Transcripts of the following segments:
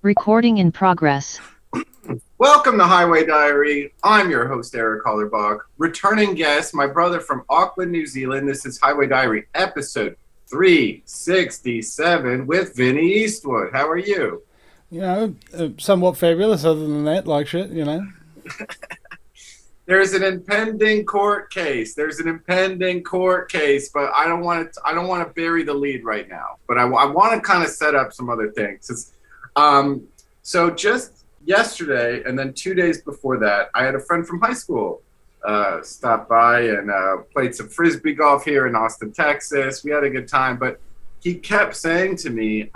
Recording in progress. Welcome to Highway Diary. I'm your host, Eric Hollerbach. Returning guest, my brother from Auckland, New Zealand. This is Highway Diary, episode 367 with Vinny Eastwood. How are you? Somewhat fabulous. Other than that, like shit. There's an impending court case. But I don't want to. I don't want to bury the lead right now. But I want to kind of set up some other things. So just yesterday, and then 2 days before that, I had a friend from high school stop by and played some frisbee golf here in Austin, Texas. We had a good time, but he kept saying to me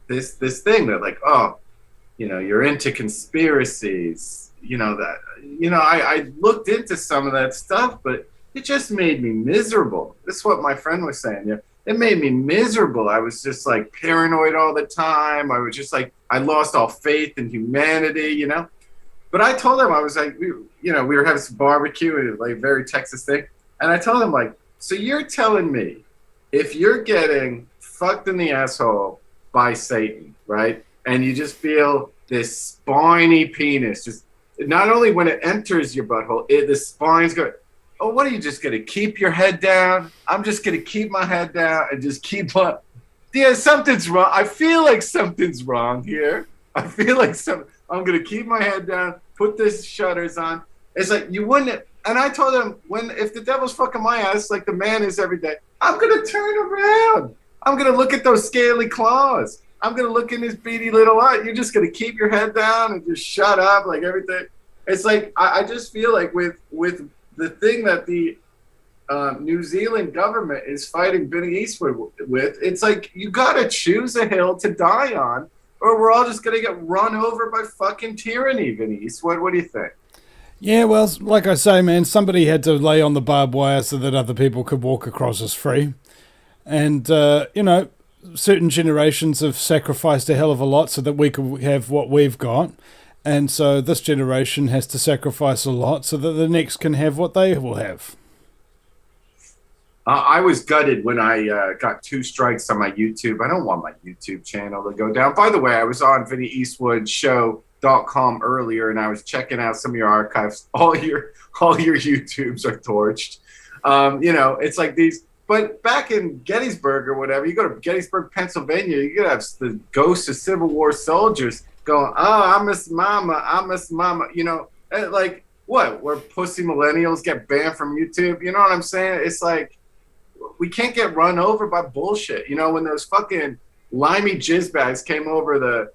this thing that you're into conspiracies. I looked into some of that stuff, but it just made me miserable. This is what my friend was saying. Yeah, it made me miserable. I was just like paranoid all the time. I was just like, I lost all faith in humanity, But I told him, I was like, we were having some barbecue, and like very Texas thing. And I told him, like, so you're telling me if you're getting fucked in the asshole by Satan, right? And you just feel this spiny penis, just not only when it enters your butthole, the spine's going, oh, what are you just going to keep your head down? I'm just going to keep my head down and just keep on. Yeah, something's wrong. I feel like something's wrong here. I'm going to keep my head down, put the shutters on. It's like, you wouldn't. And I told him, if the devil's fucking my ass, like the man is every day, I'm going to turn around. I'm going to look at those scaly claws. I'm going to look in his beady little eye. You're just going to keep your head down and just shut up, like everything. It's like, I just feel like with the thing that the New Zealand government is fighting Vinny Eastwood with, it's like, you got to choose a hill to die on, or we're all just going to get run over by fucking tyranny, Vinny Eastwood. What do you think? Yeah, well, like I say, man, somebody had to lay on the barbed wire so that other people could walk across as free. And, certain generations have sacrificed a hell of a lot so that we could have what we've got. And so this generation has to sacrifice a lot so that the next can have what they will have. I was gutted when I got 2 strikes on my YouTube. I don't want my YouTube channel to go down. By the way, I was on VinnyEastwoodShow.com earlier, and I was checking out some of your archives. All your YouTubes are torched. It's like these. But back in Gettysburg or whatever, you go to Gettysburg, Pennsylvania, you could have the ghosts of Civil War soldiers going, oh, I miss mama. Like, what? Where pussy millennials get banned from YouTube? You know what I'm saying? It's like, we can't get run over by bullshit. When those fucking limey jizzbags came over to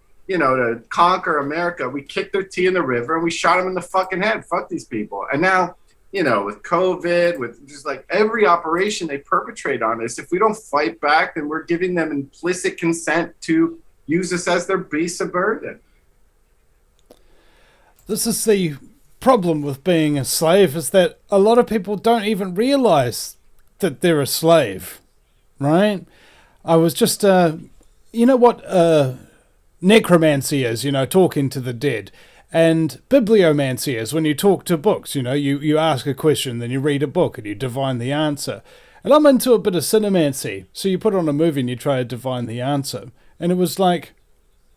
conquer America, we kicked their tea in the river and we shot them in the fucking head. Fuck these people. And now, with COVID, with just like every operation they perpetrate on us, if we don't fight back, then we're giving them implicit consent to use us as their beasts of burden. This is the problem with being a slave, is that a lot of people don't even realize that they're a slave, right? I was just, what necromancy is, talking to the dead. And bibliomancy is when you talk to books, you ask a question, then you read a book and you divine the answer. And I'm into a bit of cinemancy. So you put on a movie and you try to divine the answer. And it was like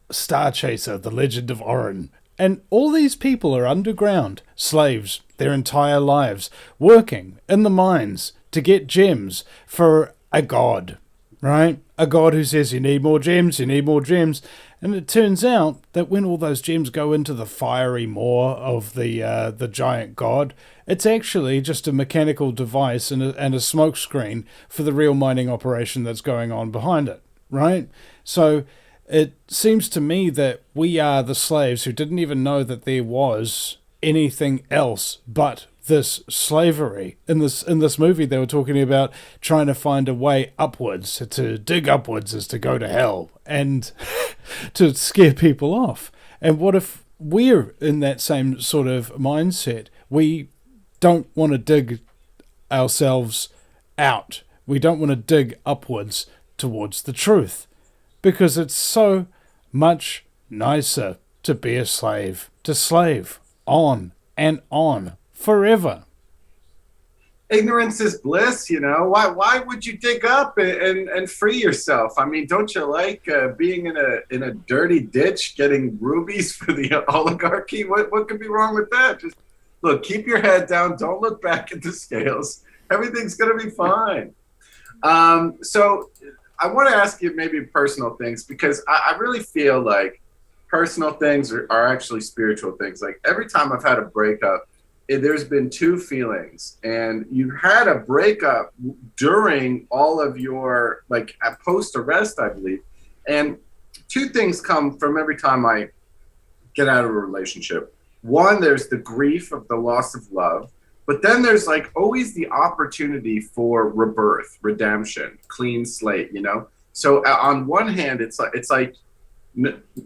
Star Chaser, The Legend of Orin. And all these people are underground, slaves, their entire lives, working in the mines to get gems for a god, right? A god who says, you need more gems, you need more gems. And it turns out that when all those gems go into the fiery maw of the giant god, it's actually just a mechanical device and a smoke screen for the real mining operation that's going on behind it, right? So it seems to me that we are the slaves who didn't even know that there was anything else but this slavery. In this movie, they were talking about trying to find a way upwards. To dig upwards is to go to hell, and to scare people off. And what if we're in that same sort of mindset? We don't want to dig ourselves out. We don't want to dig upwards towards the truth, because it's so much nicer to be a slave, to slave on and on forever. ignorance is bliss, you know. Why would you dig up and free yourself? I mean, don't you like being in a dirty ditch getting rubies for the oligarchy? What could be wrong with that? Just look, keep your head down, don't look back at the scales. Everything's gonna be fine. So I want to ask you maybe personal things, because I really feel like personal things are actually spiritual things. Like every time I've had a breakup, there's been two feelings, and you had a breakup during all of your, like, post arrest, I believe. And two things come from every time I get out of a relationship. One, there's the grief of the loss of love, but then there's like always the opportunity for rebirth, redemption, clean slate, you know? So on one hand, it's like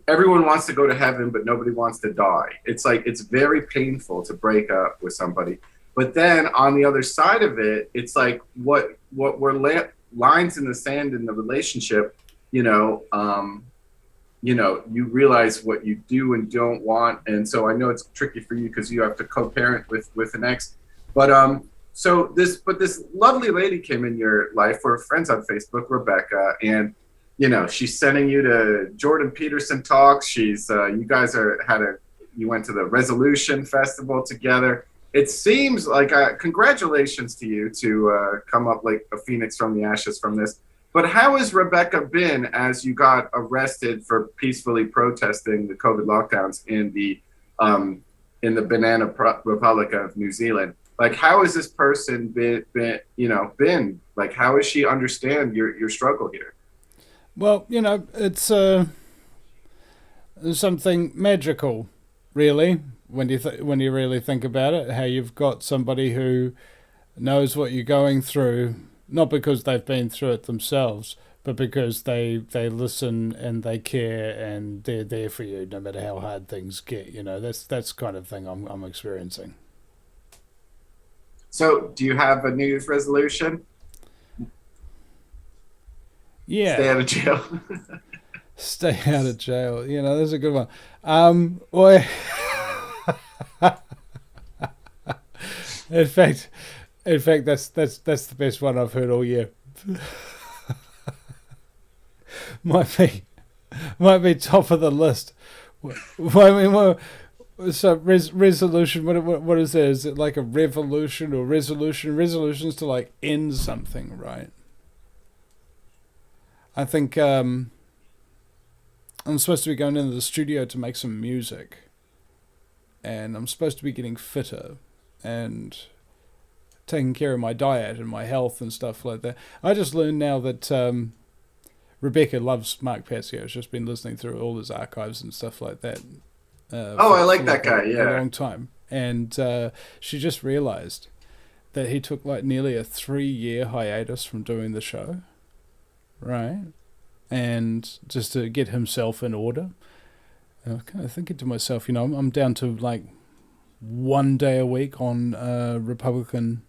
everyone wants to go to heaven, but nobody wants to die. It's like, it's very painful to break up with somebody. But then on the other side of it, it's like what were lines in the sand in the relationship, you know, you realize what you do and don't want. And so I know it's tricky for you because you have to co-parent with an ex. But this lovely lady came in your life. We're friends on Facebook, Rebecca, and you know, she's sending you to Jordan Peterson talks. She's you guys you went to the Resolution Festival together. It seems like congratulations to you to come up like a phoenix from the ashes from this. But how has Rebecca been as you got arrested for peacefully protesting the COVID lockdowns in the Banana Republic of New Zealand? Like, how has this person been? Like, how does she understand your struggle here? Well, you know, it's something magical, really, when you really think about it. How you've got somebody who knows what you're going through, not because they've been through it themselves, but because they listen and they care and they're there for you no matter how hard things get. You know, that's kind of thing I'm experiencing. So, do you have a New Year's resolution? Yeah. Stay out of jail. Stay out of jail. You know, that's a good one. Well, in fact, that's the best one I've heard all year. might be top of the list. So resolution. What is that? Is it like a revolution or resolution? Resolutions to like end something, right? I think I'm supposed to be going into the studio to make some music, and I'm supposed to be getting fitter and taking care of my diet and my health and stuff like that. I just learned now that Rebecca loves Mark Passio. She's just been listening through all his archives and stuff like that. I like that guy, yeah. For a long time. And she just realized that he took like nearly a 3-year hiatus from doing the show. Right? And just to get himself in order. And I was kind of thinking to myself, you know, I'm down to like 1 day a week on Republican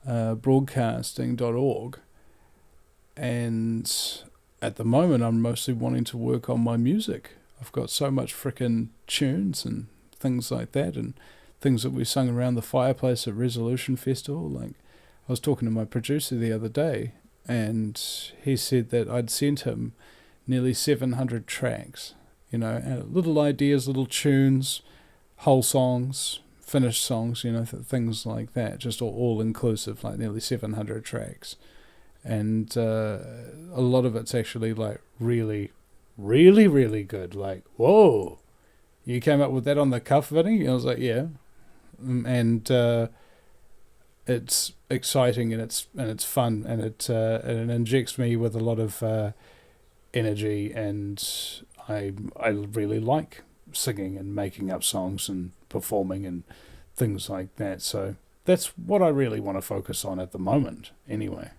broadcasting.org. And at the moment, I'm mostly wanting to work on my music. I've got so much frickin' tunes and things like that, and things that we sung around the fireplace at Resolution Festival. Like, I was talking to my producer the other day, and he said that I'd sent him nearly 700 tracks, you know, little ideas, little tunes, whole songs, finished songs, you know, things like that, just all inclusive, like nearly 700 tracks. And a lot of it's actually like really, really, really good. Like, whoa, you came up with that on the cuff, Vinny? And I was like, yeah. And it's exciting and it's fun, and it injects me with a lot of energy, and I really like singing and making up songs and performing and things like that. So that's what I really want to focus on at the moment, anyway.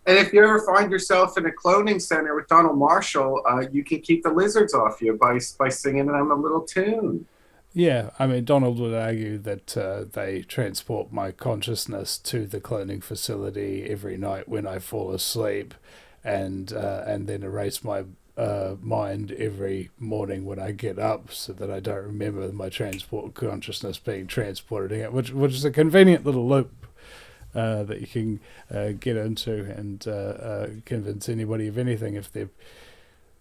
And if you ever find yourself in a cloning center with Donald Marshall, you can keep the lizards off you by singing them a little tune. Yeah, I mean, Donald would argue that they transport my consciousness to the cloning facility every night when I fall asleep, and then erase my mind every morning when I get up, so that I don't remember my transport consciousness being transported out, which is a convenient little loop that you can get into and convince anybody of anything if they're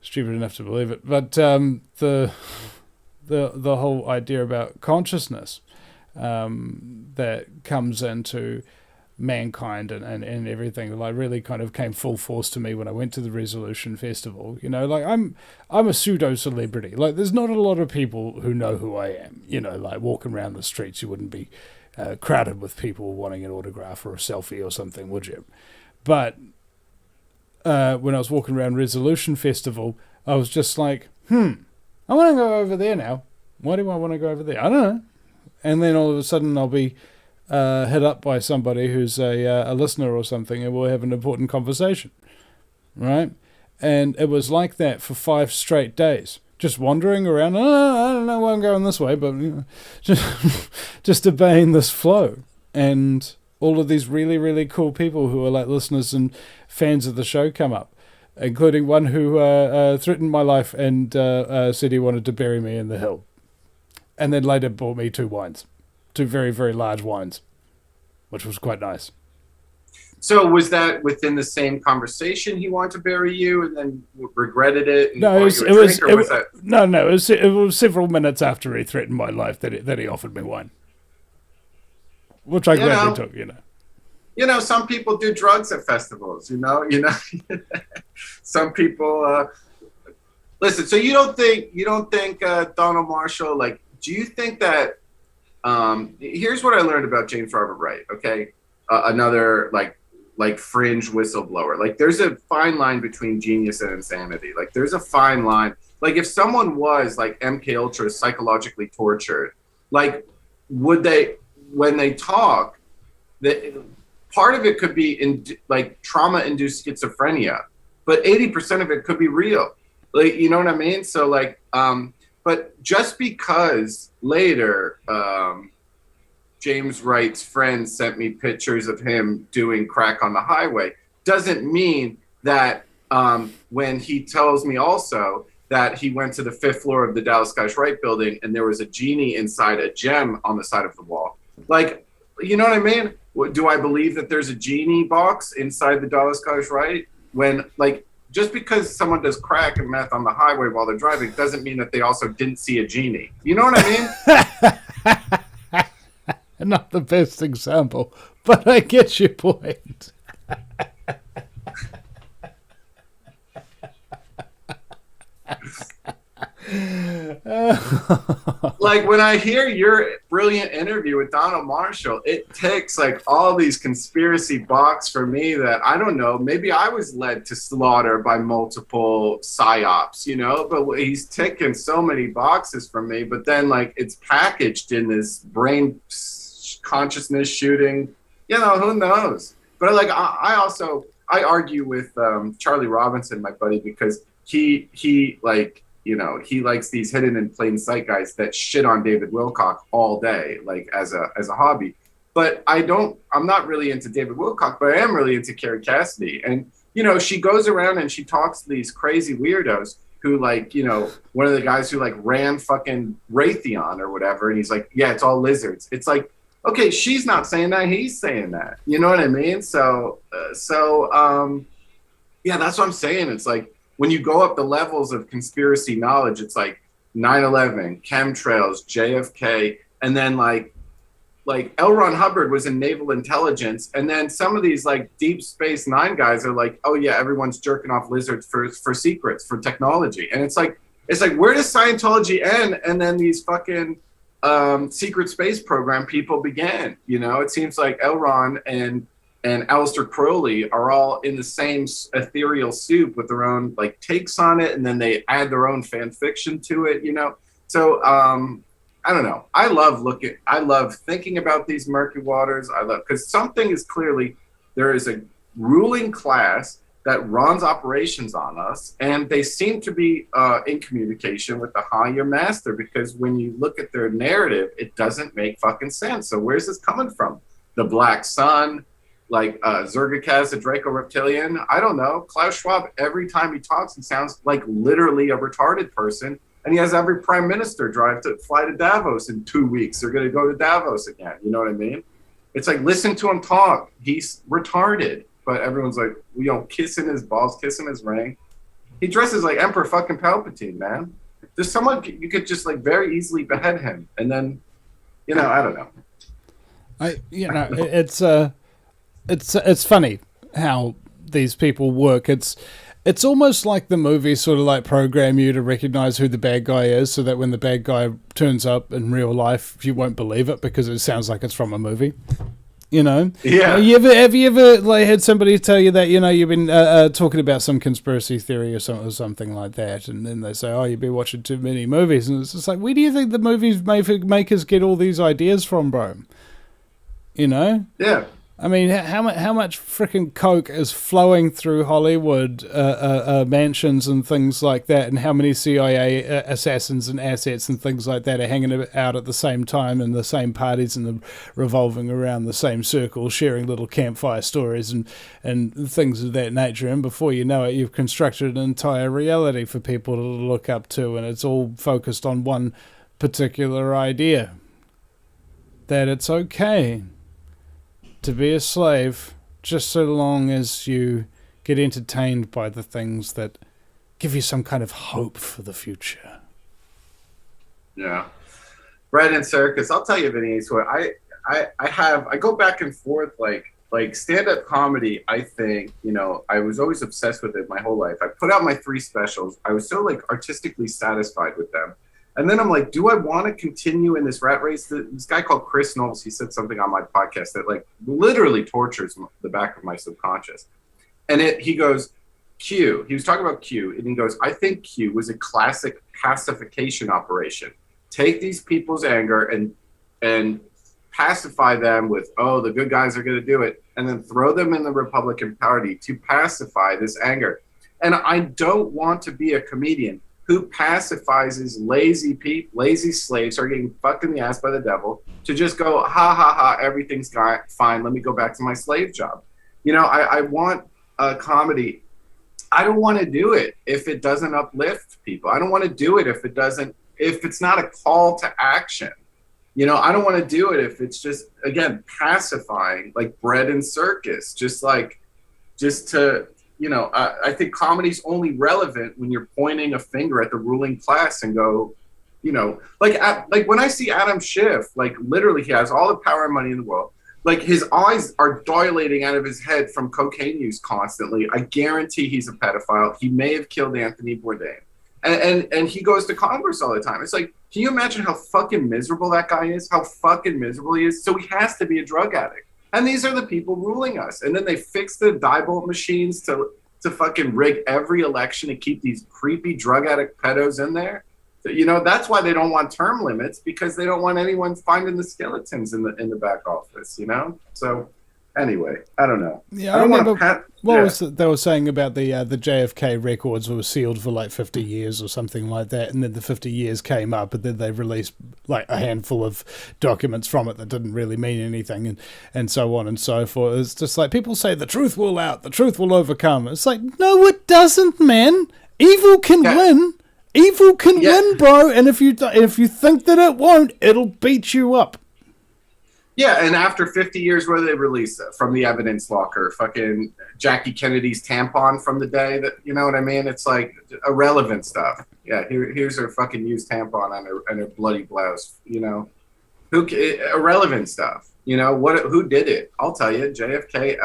stupid enough to believe it. But the whole idea about consciousness that comes into mankind and everything, like, really kind of came full force to me when I went to the Resolution Festival. You know, like, I'm a pseudo celebrity. Like, there's not a lot of people who know who I am. You know, like, walking around the streets, you wouldn't be crowded with people wanting an autograph or a selfie or something, would you? But when I was walking around Resolution Festival, I was just like, I want to go over there now. Why do I want to go over there? I don't know. And then all of a sudden I'll be hit up by somebody who's a listener or something, and we'll have an important conversation, right? And it was like that for 5 straight days, just wandering around. I don't know why I'm going this way, but just obeying this flow. And all of these really, really cool people who are like listeners and fans of the show come up, including one who threatened my life and said he wanted to bury me in the hill. And then later bought me 2 wines. 2 very, very large wines, which was quite nice. So was that within the same conversation he wanted to bury you and then regretted it? And No, it was several minutes after he threatened my life that he offered me wine, which I gladly took. You know, some people do drugs at festivals. You know, some people. Listen, so you don't think Donald Marshall, like? Do you think that? Here's what I learned about James Robert Wright. Okay, another like fringe whistleblower. Like, there's a fine line between genius and insanity. Like, there's a fine line. Like, if someone was like MK Ultra psychologically tortured, like, would they, when they talk, that part of it could be like trauma-induced schizophrenia, but 80% of it could be real. Like, you know what I mean? So like, but just because later James Wright's friend sent me pictures of him doing crack on the highway doesn't mean that when he tells me also that he went to the 5th floor of the Dallas Guys Wright building and there was a genie inside a gem on the side of the wall. Like, you know what I mean? Do I believe that there's a genie box inside the Dallas Guys Wright? When, like, just because someone does crack and meth on the highway while they're driving doesn't mean that they also didn't see a genie. You know what I mean? Not the best example, but I get your point. Like, when I hear your brilliant interview with Donald Marshall, it ticks like all these conspiracy box for me that, I don't know, maybe I was led to slaughter by multiple psyops, you know, but he's ticking so many boxes for me. But then, like, it's packaged in this brain consciousness shooting, you know, who knows? But like, I argue with Charlie Robinson, my buddy, because he like, you know, he likes these hidden in plain sight guys that shit on David Wilcock all day, like as a hobby. But I'm not really into David Wilcock, but I am really into Carrie Cassidy. And, you know, she goes around and she talks to these crazy weirdos who, like, you know, one of the guys who like ran fucking Raytheon or whatever. And he's like, yeah, it's all lizards. It's like, okay, she's not saying that, he's saying that. You know what I mean? So yeah, that's what I'm saying. It's like, when you go up the levels of conspiracy knowledge, it's like 9/11, chemtrails, JFK, and then like L. Ron Hubbard was in naval intelligence, and then some of these like Deep Space Nine guys are like, oh yeah, everyone's jerking off lizards for secrets, for technology. And it's like, where does Scientology end? And then these fucking secret space program people began. You know, it seems like L. Ron and Aleister Crowley are all in the same ethereal soup with their own like takes on it, and then they add their own fan fiction to it, you know. So I don't know. I love thinking about these murky waters. Because something is clearly, there is a ruling class that runs operations on us, and they seem to be in communication with the higher master, because when you look at their narrative, it doesn't make fucking sense. So where's this coming from? The Black Sun, like Zergakaz, the Draco Reptilian. I don't know. Klaus Schwab, every time he talks, he sounds like literally a retarded person. And he has every prime minister fly to Davos in 2 weeks. They're going to go to Davos again. You know what I mean? It's like, listen to him talk. He's retarded. But everyone's like, kissing his balls, kissing his ring. He dresses like Emperor fucking Palpatine, man. There's someone you could just like very easily behead him, and then, I don't know. It's funny how these people work. It's almost like the movies sort of like program you to recognize who the bad guy is, so that when the bad guy turns up in real life, you won't believe it because it sounds like it's from a movie. Yeah. Have you ever like had somebody tell you that you've been talking about some conspiracy theory or something like that, and then they say, "Oh, you've been watching too many movies," and it's just like, where do you think the movies makers get all these ideas from, bro? Yeah. I mean, how much freaking coke is flowing through Hollywood mansions and things like that, and how many CIA assassins and assets and things like that are hanging out at the same time in the same parties and revolving around the same circle, sharing little campfire stories and things of that nature. And before you know it, you've constructed an entire reality for people to look up to, and it's all focused on one particular idea, that it's okay to be a slave just so long as you get entertained by the things that give you some kind of hope for the future. Yeah. Bread and circus. I'll tell you, Vinny Eastwood, I go back and forth like stand-up comedy. I think, I was always obsessed with it my whole life. I put out my 3 specials. I was so like artistically satisfied with them. And then I'm like, do I want to continue in this rat race? This guy called Chris Knowles, he said something on my podcast that like literally tortures the back of my subconscious. And he goes, Q. He was talking about Q, and he goes, I think Q was a classic pacification operation. Take these people's anger and pacify them with, oh, the good guys are going to do it, and then throw them in the Republican Party to pacify this anger. And I don't want to be a comedian who pacifies his lazy slaves are getting fucked in the ass by the devil to just go, ha, ha, ha, everything's fine. Let me go back to my slave job. I want a comedy. I don't want to do it if it doesn't uplift people. I don't want to do it if it's not a call to action. I don't want to do it if it's just, again, pacifying, like bread and circus, just to, I think comedy's only relevant when you're pointing a finger at the ruling class and go, like when I see Adam Schiff, like literally he has all the power and money in the world. Like his eyes are dilating out of his head from cocaine use constantly. I guarantee he's a pedophile. He may have killed Anthony Bourdain. And he goes to Congress all the time. It's like, can you imagine how fucking miserable that guy is? How fucking miserable he is? So he has to be a drug addict. And these are the people ruling us. And then they fix the diebolt machines to fucking rig every election and keep these creepy drug addict pedos in there. So, that's why they don't want term limits, because they don't want anyone finding the skeletons in the back office, So anyway, I don't know. Yeah, I don't remember what was they were saying about the JFK records were sealed for like 50 years or something like that, and then the 50 years came up, and then they released like a handful of documents from it that didn't really mean anything, and so on and so forth. It's just like people say the truth will out, the truth will overcome. It's like, no, it doesn't, man. Evil can win. Evil can win, bro. And if you think that it won't, it'll beat you up. Yeah, and after 50 years, where they release it from the evidence locker, fucking Jackie Kennedy's tampon from the day that, you know what I mean? It's like irrelevant stuff. Yeah, here's her fucking used tampon on her bloody blouse. Irrelevant stuff. Who did it? I'll tell you, JFK.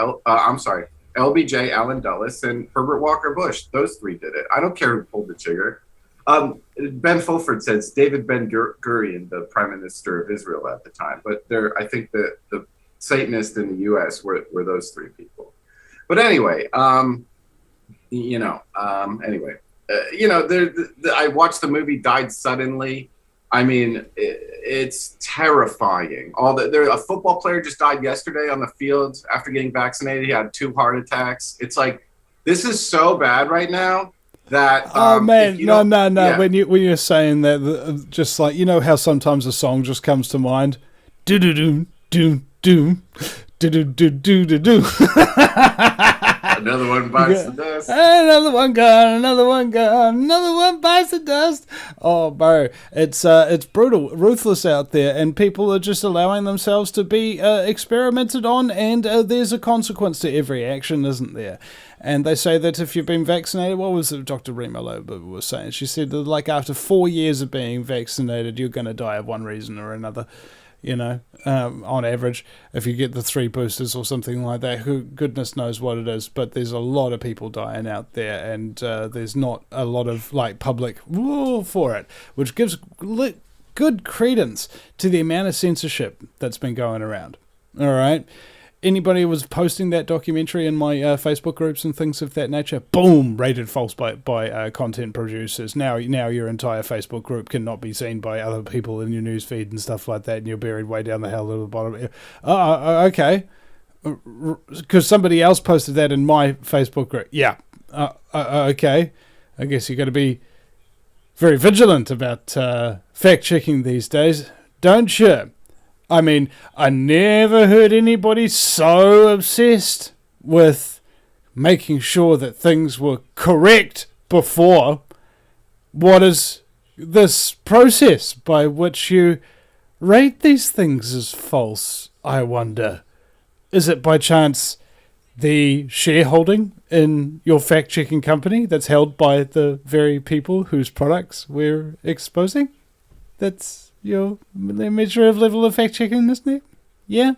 LBJ, Allen Dulles, and Herbert Walker Bush. Those 3 did it. I don't care who pulled the trigger. Ben Fulford says David Ben-Gurion, the Prime Minister of Israel at the time, but I think the Satanists in the U.S. were those 3 people. But anyway, I watched the movie Died Suddenly. I mean, it's terrifying. A football player just died yesterday on the field after getting vaccinated. He had 2 heart attacks. It's like, this is so bad right now. That oh man, no. Yeah. When you're saying that, just like, how sometimes a song just comes to mind, do do do do do do do do do do. Another one bites the dust. Another one gone, another one gone, another one bites the dust. Oh, bro, it's brutal, ruthless out there, and people are just allowing themselves to be experimented on, and there's a consequence to every action, isn't there? And they say that if you've been vaccinated, what was it Dr. Rima was saying? She said that like after 4 years of being vaccinated, you're going to die of one reason or another. You know, on average, if you get the 3 boosters or something like that, who goodness knows what it is, but there's a lot of people dying out there, and there's not a lot of like public woo for it, which gives good credence to the amount of censorship that's been going around. All right. Anybody who was posting that documentary in my Facebook groups and things of that nature, boom, rated false by content producers. Now your entire Facebook group cannot be seen by other people in your news feed and stuff like that, and you're buried way down the hell at the bottom. Okay. Because somebody else posted that in my Facebook group. Yeah. Okay. I guess you got to be very vigilant about fact-checking these days, don't you? I mean, I never heard anybody so obsessed with making sure that things were correct before. What is this process by which you rate these things as false, I wonder? Is it by chance the shareholding in your fact-checking company that's held by the very people whose products we're exposing? That's your measure of level of fact-checking, isn't it? Yeah.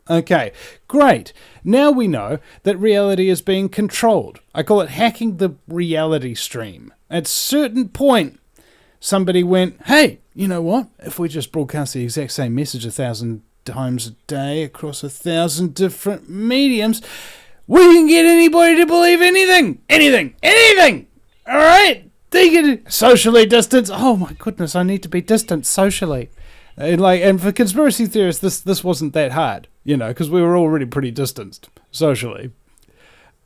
Okay, great. Now we know that reality is being controlled. I call it hacking the reality stream. At a certain point, somebody went, hey, you know what? If we just broadcast the exact same message 1,000 times a day across 1,000 different mediums, we can get anybody to believe anything. All right? They get socially distanced. Oh my goodness, I need to be distant socially. And for conspiracy theorists, this wasn't that hard, you know, because we were already pretty distanced socially.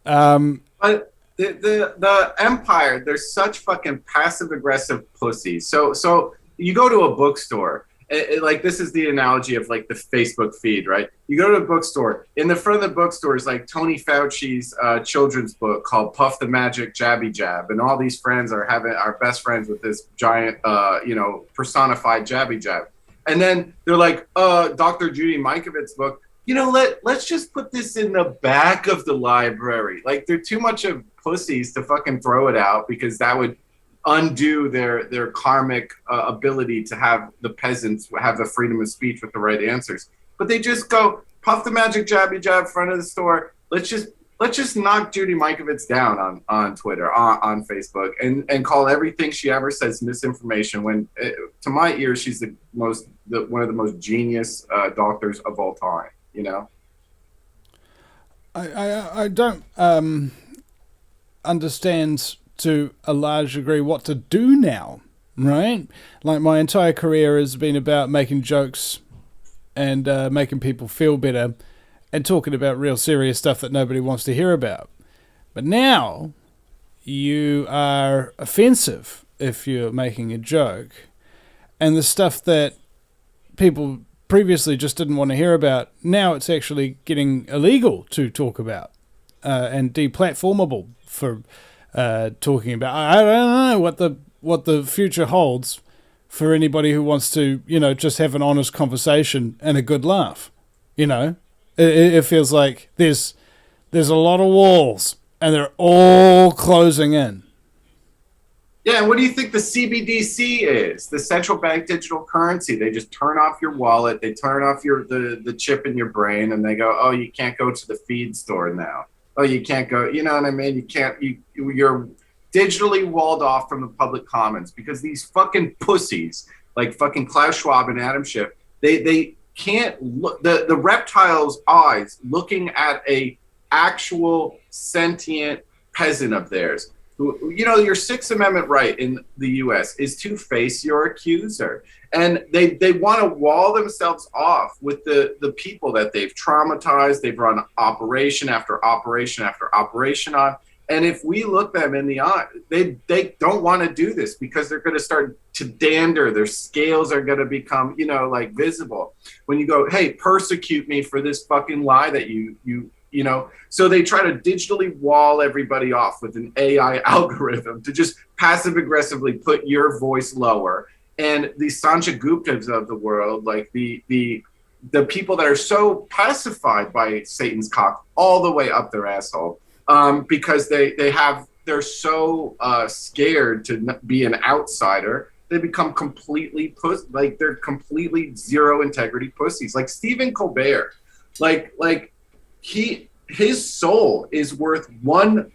But the empire, they're such fucking passive aggressive pussies. So you go to a bookstore. Like, this is the analogy of like the Facebook feed, right? You go to a bookstore. In the front of the bookstore is like Tony Fauci's children's book called Puff the Magic Jabby Jab, and all these friends are best friends with this giant, personified Jabby Jab. And then they're like, Dr. Judy Mikovits' book. You know, let's just put this in the back of the library. Like, they're too much of pussies to fucking throw it out, because that would undo their karmic ability to have the peasants have the freedom of speech with the right answers. But they just go, Puff the Magic Jabby Jab, front of the store. Let's just knock Judy Mikovits down on Twitter, on Facebook, and call everything she ever says misinformation, when to my ears she's one of the most genius doctors of all time, you know? I don't understand to a large degree what to do now, right? Like, my entire career has been about making jokes and making people feel better and talking about real serious stuff that nobody wants to hear about. But now you are offensive if you're making a joke, and the stuff that people previously just didn't want to hear about, now it's actually getting illegal to talk about and deplatformable for talking about. I don't know what the future holds for anybody who wants to, you know, just have an honest conversation and a good laugh. You know, it feels like there's a lot of walls and they're all closing in. Yeah, and what do you think the CBDC is? The central bank digital currency. They just turn off your wallet, they turn off the chip in your brain, and they go, oh, you can't go to the feed store now. Oh, you can't go, you know what I mean? You're digitally walled off from the public commons, because these fucking pussies, like fucking Klaus Schwab and Adam Schiff, they can't look, the reptile's eyes looking at a actual sentient peasant of theirs. Who, you know, your Sixth Amendment right in the U.S. is to face your accuser. And they want to wall themselves off with the people that they've traumatized. They've run operation after operation after operation on. And if we look them in the eye, they don't want to do this, because they're going to start to dander. Their scales are going to become, you know, like visible. When you go, hey, persecute me for this fucking lie that you So they try to digitally wall everybody off with an AI algorithm to just passive aggressively put your voice lower. And the Sanjay Guptas of the world, like the people that are so pacified by Satan's cock all the way up their asshole, because they're so scared to be an outsider, they become completely they're completely zero integrity pussies. Like Stephen Colbert, his soul is worth 1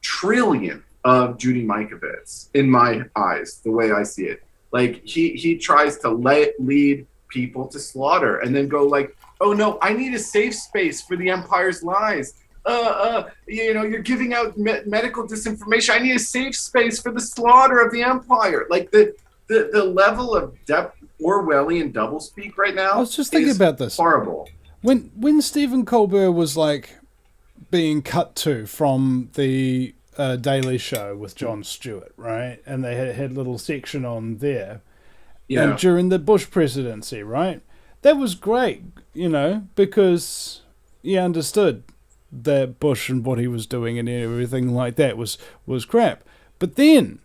trillion of Judy Mikovits in my eyes, the way I see it. Like he tries to lead people to slaughter and then go like, oh no, I need a safe space for the Empire's lies. You're giving out medical disinformation. I need a safe space for the slaughter of the Empire. Like the level of depth Orwellian doublespeak right now. I was just thinking about this. Horrible. When Stephen Colbert was like being cut to from the Daily Show with Jon Stewart, right? And they had a little section on there. Yeah. And during the Bush presidency, right? That was great, because he understood that Bush and what he was doing and everything like that was crap. But then,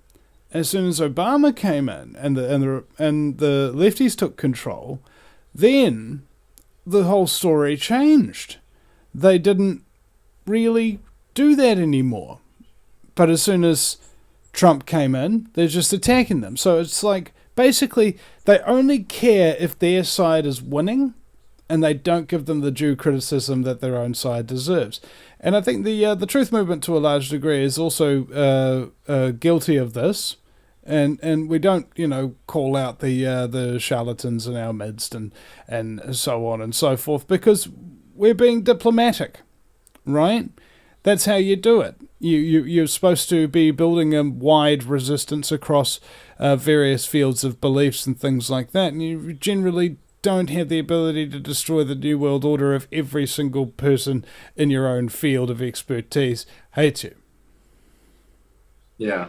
as soon as Obama came in and the lefties took control, then the whole story changed. They didn't really do that anymore. But as soon as Trump came in, they're just attacking them. So it's like, basically, they only care if their side is winning, and they don't give them the due criticism that their own side deserves. And I think the truth movement, to a large degree, is also guilty of this. And we don't, call out the charlatans in our midst and so on and so forth, because we're being diplomatic, right? That's how you do it. You're supposed to be building a wide resistance across various fields of beliefs and things like that, and you generally don't have the ability to destroy the New World Order if every single person in your own field of expertise hates you. Yeah.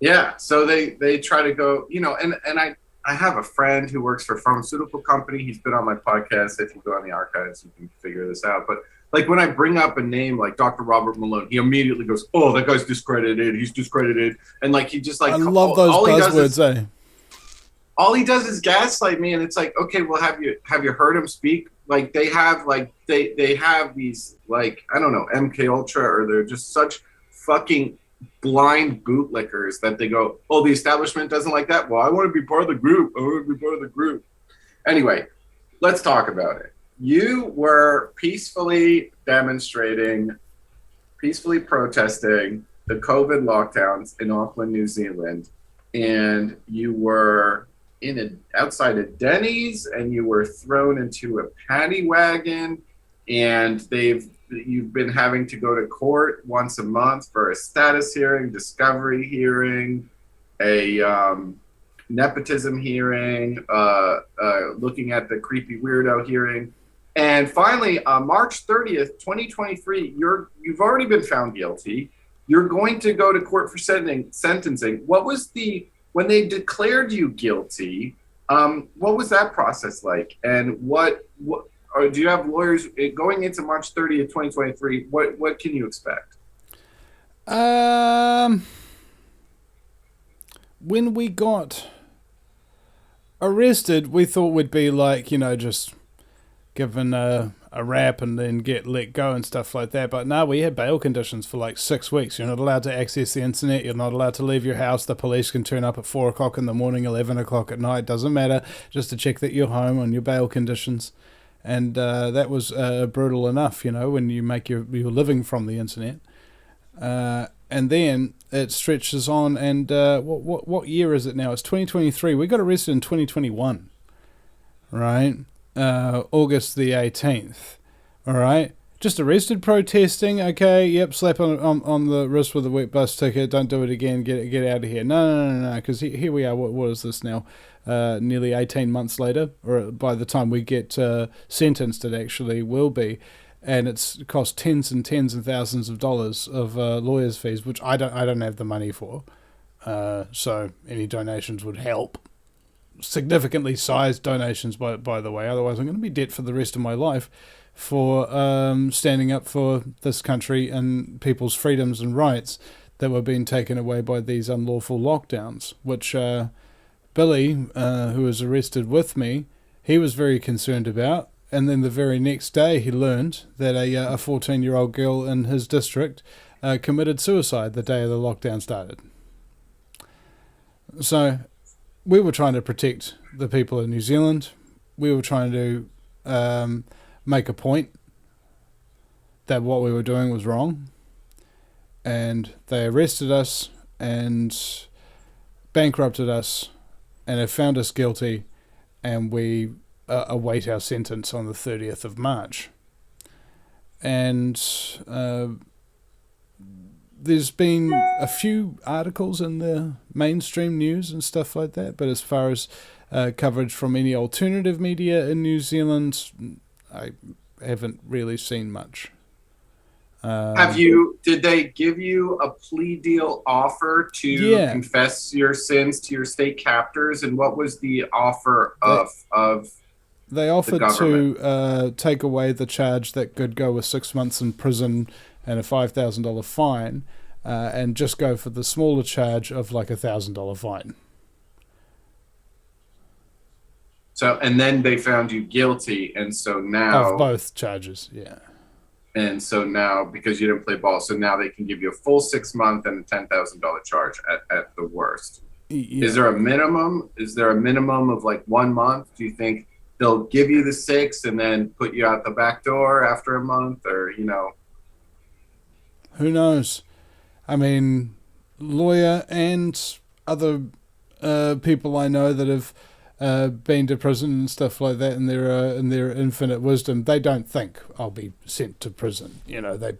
Yeah, so they try to go, and I have a friend who works for a pharmaceutical company. He's been on my podcast. If you go on the archives, you can figure this out. But like when I bring up a name like Dr. Robert Malone, he immediately goes, "Oh, that guy's discredited. He's discredited." And like he just like, I love those buzzwords. All he does is gaslight me, and it's like, okay, well, have you heard him speak? Like they have they have these like, I don't know, MK Ultra, or they're just such fucking blind bootlickers that they go, oh, the establishment doesn't like that. Well, I want to be part of the group. Anyway, let's talk about it. You were peacefully protesting the COVID lockdowns in Auckland, New Zealand, and you were outside a Denny's, and you were thrown into a paddy wagon, and you've been having to go to court once a month for a status hearing, discovery hearing, a nepotism hearing, looking at the creepy weirdo hearing. And finally, March 30th, 2023, you've already been found guilty. You're going to go to court for sentencing. What was when they declared you guilty, what was that process like? And or do you have lawyers going into March 30th, 2023? What can you expect? When we got arrested, we thought we'd be like, just given a rap and then get let go and stuff like that. But no, we had bail conditions for like 6 weeks. You're not allowed to access the internet. You're not allowed to leave your house. The police can turn up at 4 o'clock in the morning, 11 o'clock at night. Doesn't matter. Just to check that you're home on your bail conditions. And that was brutal enough, when you make your living from the internet. And then it stretches on, and what year is it now? It's 2023. We got arrested in 2021, right? August the 18th, all right? Just arrested protesting, okay, yep, slap on the wrist with a wet bus ticket, don't do it again, get out of here. No, because here we are, what is this now? Nearly 18 months later, or by the time we get sentenced, it actually will be, and it's cost tens and thousands of dollars of lawyers' fees, which I don't have the money for. So any donations would help. Significantly sized donations, by the way. Otherwise, I'm going to be debt for the rest of my life for standing up for this country and people's freedoms and rights that were being taken away by these unlawful lockdowns, which Billy, who was arrested with me, he was very concerned about. And then the very next day he learned that a 14-year-old girl in his district committed suicide the day the lockdown started. So we were trying to protect the people in New Zealand. We were trying to make a point that what we were doing was wrong. And they arrested us and bankrupted us and have found us guilty, and we await our sentence on the 30th of March. And there's been a few articles in the mainstream news and stuff like that, but as far as coverage from any alternative media in New Zealand, I haven't really seen much. Did they give you a plea deal offer to confess your sins to your state captors? And what was the offer of they offered to take away the charge that could go with 6 months in prison and a $5,000 fine, and just go for the smaller charge of like $1,000 fine. So, and then they found you guilty, and so now... Of both charges, yeah. And so now, because you didn't play ball, so now they can give you a full 6 month and a $10,000 charge at the worst. Yeah. Is there a minimum? Is there a minimum of like 1 month? Do you think they'll give you the 6 and then put you out the back door after a month, or, you know? Who knows? I mean, lawyer and other people I know that have been to prison and stuff like that, in their infinite wisdom, they don't think I'll be sent to prison. You know, they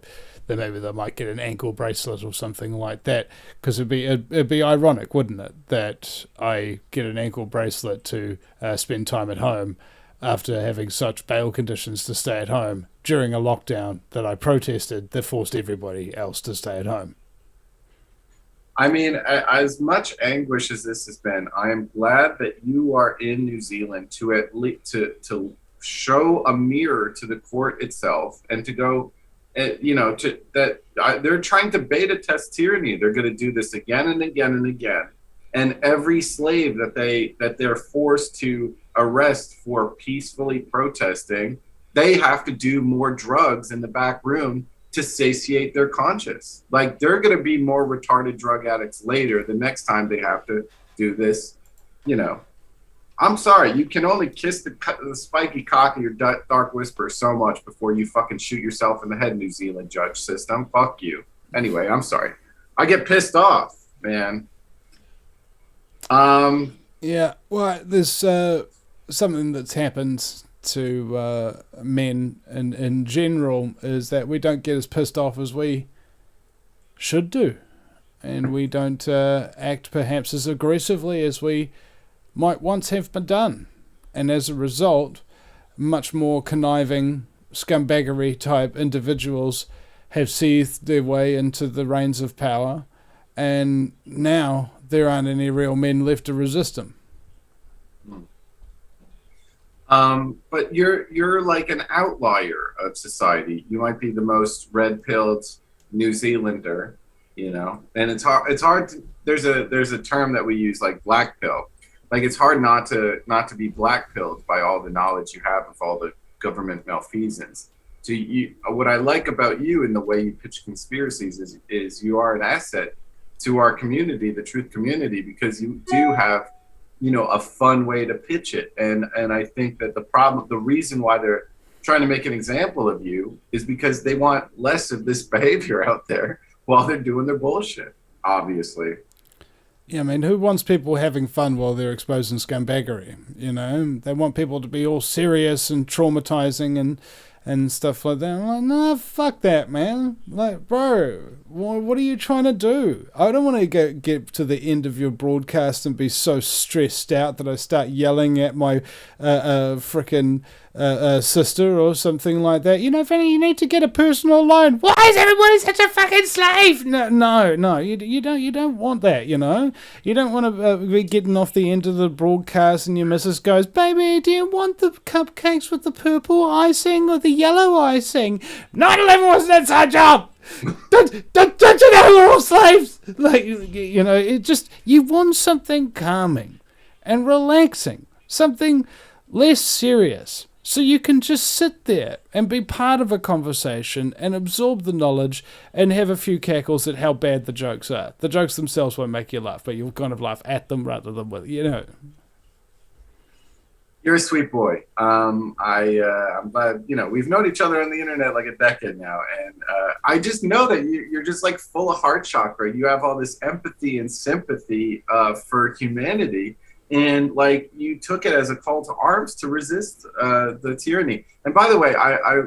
maybe they might get an ankle bracelet or something like that, because it'd be ironic, wouldn't it, that I get an ankle bracelet to spend time at home after having such bail conditions to stay at home during a lockdown that I protested that forced everybody else to stay at home. I mean, as much anguish as this has been, I am glad that you are in New Zealand to at least to show a mirror to the court itself, and to go, you know, they're trying to beta test tyranny. They're going to do this again and again and again, and every slave that they're forced to arrest for peacefully protesting, they have to do more drugs in the back room to satiate their conscience. Like, they're going to be more retarded drug addicts later, the next time they have to do this. You know, I'm sorry, you can only kiss the spiky cock of your dark whisper so much before you fucking shoot yourself in the head, New Zealand judge system. Fuck you. Anyway, I'm sorry. I get pissed off, man. Yeah, well, there's something that's happened to men in general, is that we don't get as pissed off as we should do, and we don't act perhaps as aggressively as we might once have been done, and as a result, much more conniving, scumbaggery type individuals have seethed their way into the reins of power, and now there aren't any real men left to resist them. But you're like an outlier of society. You might be the most red-pilled New Zealander, you know. And it's hard to, there's a term that we use, like black pill. Like, it's hard not to be black-pilled by all the knowledge you have of all the government malfeasance. So what I like about you and the way you pitch conspiracies is you are an asset to our community, the truth community, because you do have, you know, a fun way to pitch it. And I think that the reason why they're trying to make an example of you is because they want less of this behavior out there while they're doing their bullshit, obviously. Yeah, I mean, who wants people having fun while they're exposing scumbaggery? You know, they want people to be all serious and traumatizing and stuff like that. I'm like, no, fuck that, man. Like, bro, what are you trying to do? I don't want to get to the end of your broadcast and be so stressed out that I start yelling at my frickin' sister or something like that. You know, Vinny, you need to get a personal loan. Why is everybody such a fucking slave? No, you don't want that, you know? You don't want to be getting off the end of the broadcast and your missus goes, baby, do you want the cupcakes with the purple icing or the the yellow eye saying, 9/11 was an inside job. Don't you know we're all slaves? Like, you know, it just, you want something calming and relaxing, something less serious. So you can just sit there and be part of a conversation and absorb the knowledge and have a few cackles at how bad the jokes are. The jokes themselves won't make you laugh, but you'll kind of laugh at them rather than with, you know. You're a sweet boy. I'm glad, you know, we've known each other on the internet like a decade now. And I just know that you're just like full of heart chakra. You have all this empathy and sympathy for humanity. And like you took it as a call to arms to resist the tyranny. And by the way, I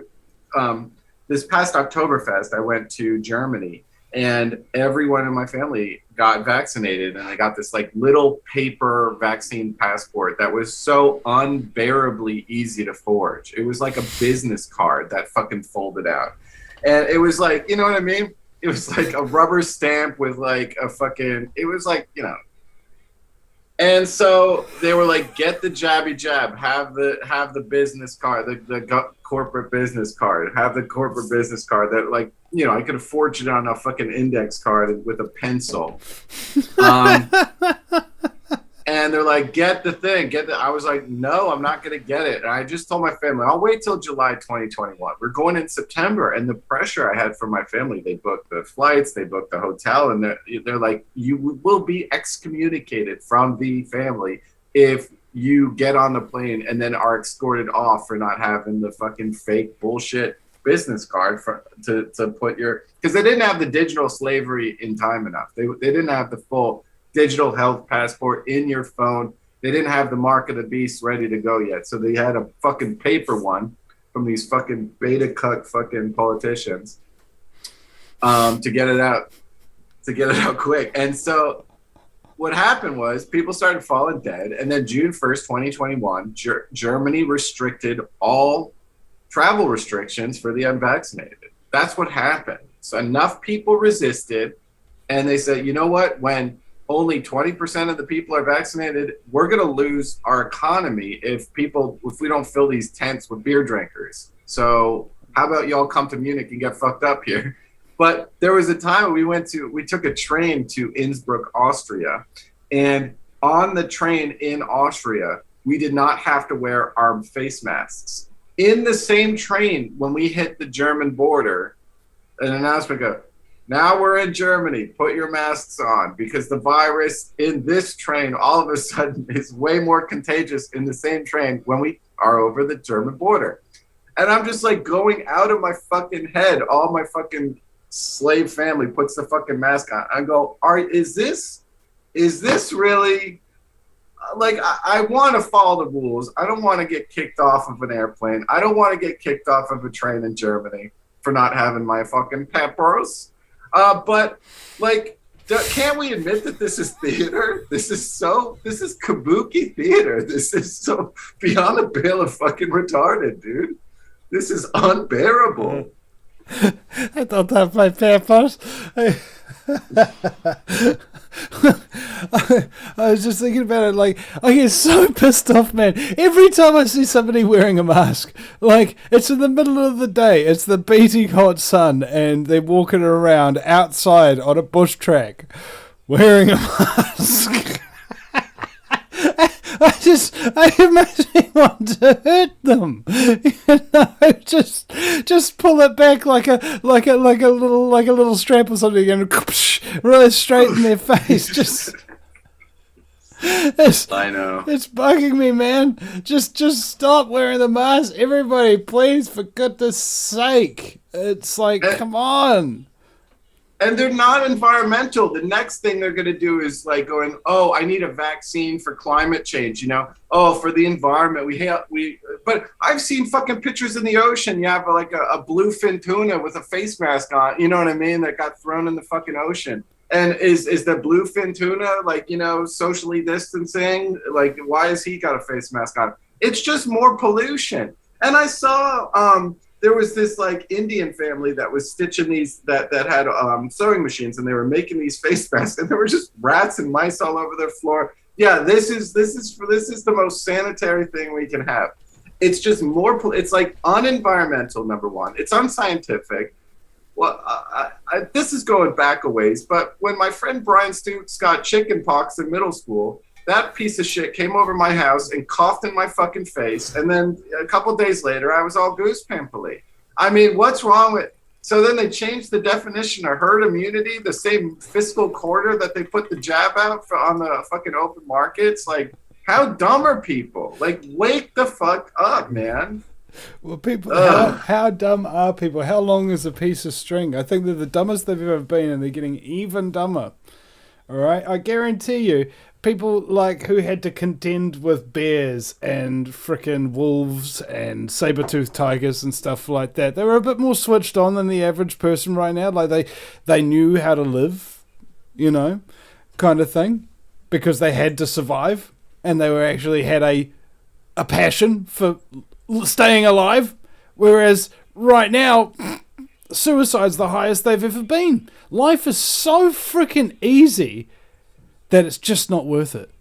this past Oktoberfest, I went to Germany, and everyone in my family got vaccinated, and I got this like little paper vaccine passport that was so unbearably easy to forge. It was like a business card that fucking folded out. And it was like, you know what I mean? It was like a rubber stamp with like a fucking, it was like, you know. And so they were like, get the jabby jab, have the business card, the corporate business card, have the corporate business card that, like, you know, I could have forged it on a fucking index card with a pencil. And they're like, get the thing, I was like, no, I'm not going to get it. And I just told my family, I'll wait till July 2021. We're going in September. And the pressure I had from my family, they booked the flights, they booked the hotel, and they're like, you will be excommunicated from the family if you get on the plane and then are escorted off for not having the fucking fake bullshit business card to put your, because they didn't have the digital slavery in time enough. They didn't have the full digital health passport in your phone. They didn't have the mark of the beast ready to go yet. So they had a fucking paper one from these fucking beta cuck fucking politicians to get it out quick. And so what happened was people started falling dead. And then June 1st, 2021, Germany restricted all travel restrictions for the unvaccinated. That's what happened. So enough people resisted, and they said, you know what, when only 20% of the people are vaccinated, we're going to lose our economy if we don't fill these tents with beer drinkers. So how about y'all come to Munich and get fucked up here? But there was a time we took a train to Innsbruck, Austria. And on the train in Austria, we did not have to wear our face masks. In the same train, when we hit the German border, an announcement goes, now we're in Germany, put your masks on, because the virus in this train all of a sudden is way more contagious in the same train when we are over the German border. And I'm just like going out of my fucking head. All my fucking slave family puts the fucking mask on. I go, is this really, like, I want to follow the rules. I don't want to get kicked off of an airplane. I don't want to get kicked off of a train in Germany for not having my fucking peppers. But, like, can't we admit that this is theater? This is kabuki theater. This is so beyond the pale of fucking retarded, dude. This is unbearable. I don't have my peppers. I was just thinking about it, like, I get so pissed off, man. Every time I see somebody wearing a mask, like, it's in the middle of the day, it's the beating hot sun, and they're walking around outside on a bush track wearing a mask. I imagine want to hurt them. You know, just pull it back like a little strap or something, and really straight in their face. I know. It's bugging me, man. Just stop wearing the mask, everybody, please, for goodness sake. It's like, come on. And they're not environmental. The next thing they're going to do is like going, oh, I need a vaccine for climate change, you know? Oh, for the environment. But I've seen fucking pictures in the ocean. You have like a bluefin tuna with a face mask on, you know what I mean? That got thrown in the fucking ocean. And is the bluefin tuna, like, you know, socially distancing? Like, why has he got a face mask on? It's just more pollution. And I saw, there was this like Indian family that was stitching these that had sewing machines, and they were making these face masks, and there were just rats and mice all over their floor. Yeah, this is the most sanitary thing we can have. it's just more. It's like unenvironmental. Number one, it's unscientific. Well, this is going back a ways, but when my friend Brian Stutes got chicken pox in middle school, that piece of shit came over my house and coughed in my fucking face, and then a couple days later, I was all goose pimply. I mean, what's wrong with? So then they changed the definition of herd immunity, the same fiscal quarter that they put the jab out for on the fucking open markets. Like, how dumb are people? Like, wake the fuck up, man. Well, people, how dumb are people? How long is a piece of string? I think they're the dumbest they've ever been, and they're getting even dumber. All right, I guarantee you, people like who had to contend with bears and frickin' wolves and saber-toothed tigers and stuff like that, they were a bit more switched on than the average person right now. Like they knew how to live, you know, kind of thing, because they had to survive, and they were actually had a passion for staying alive, whereas right now suicide's the highest they've ever been. Life is so freaking easy that it's just not worth it.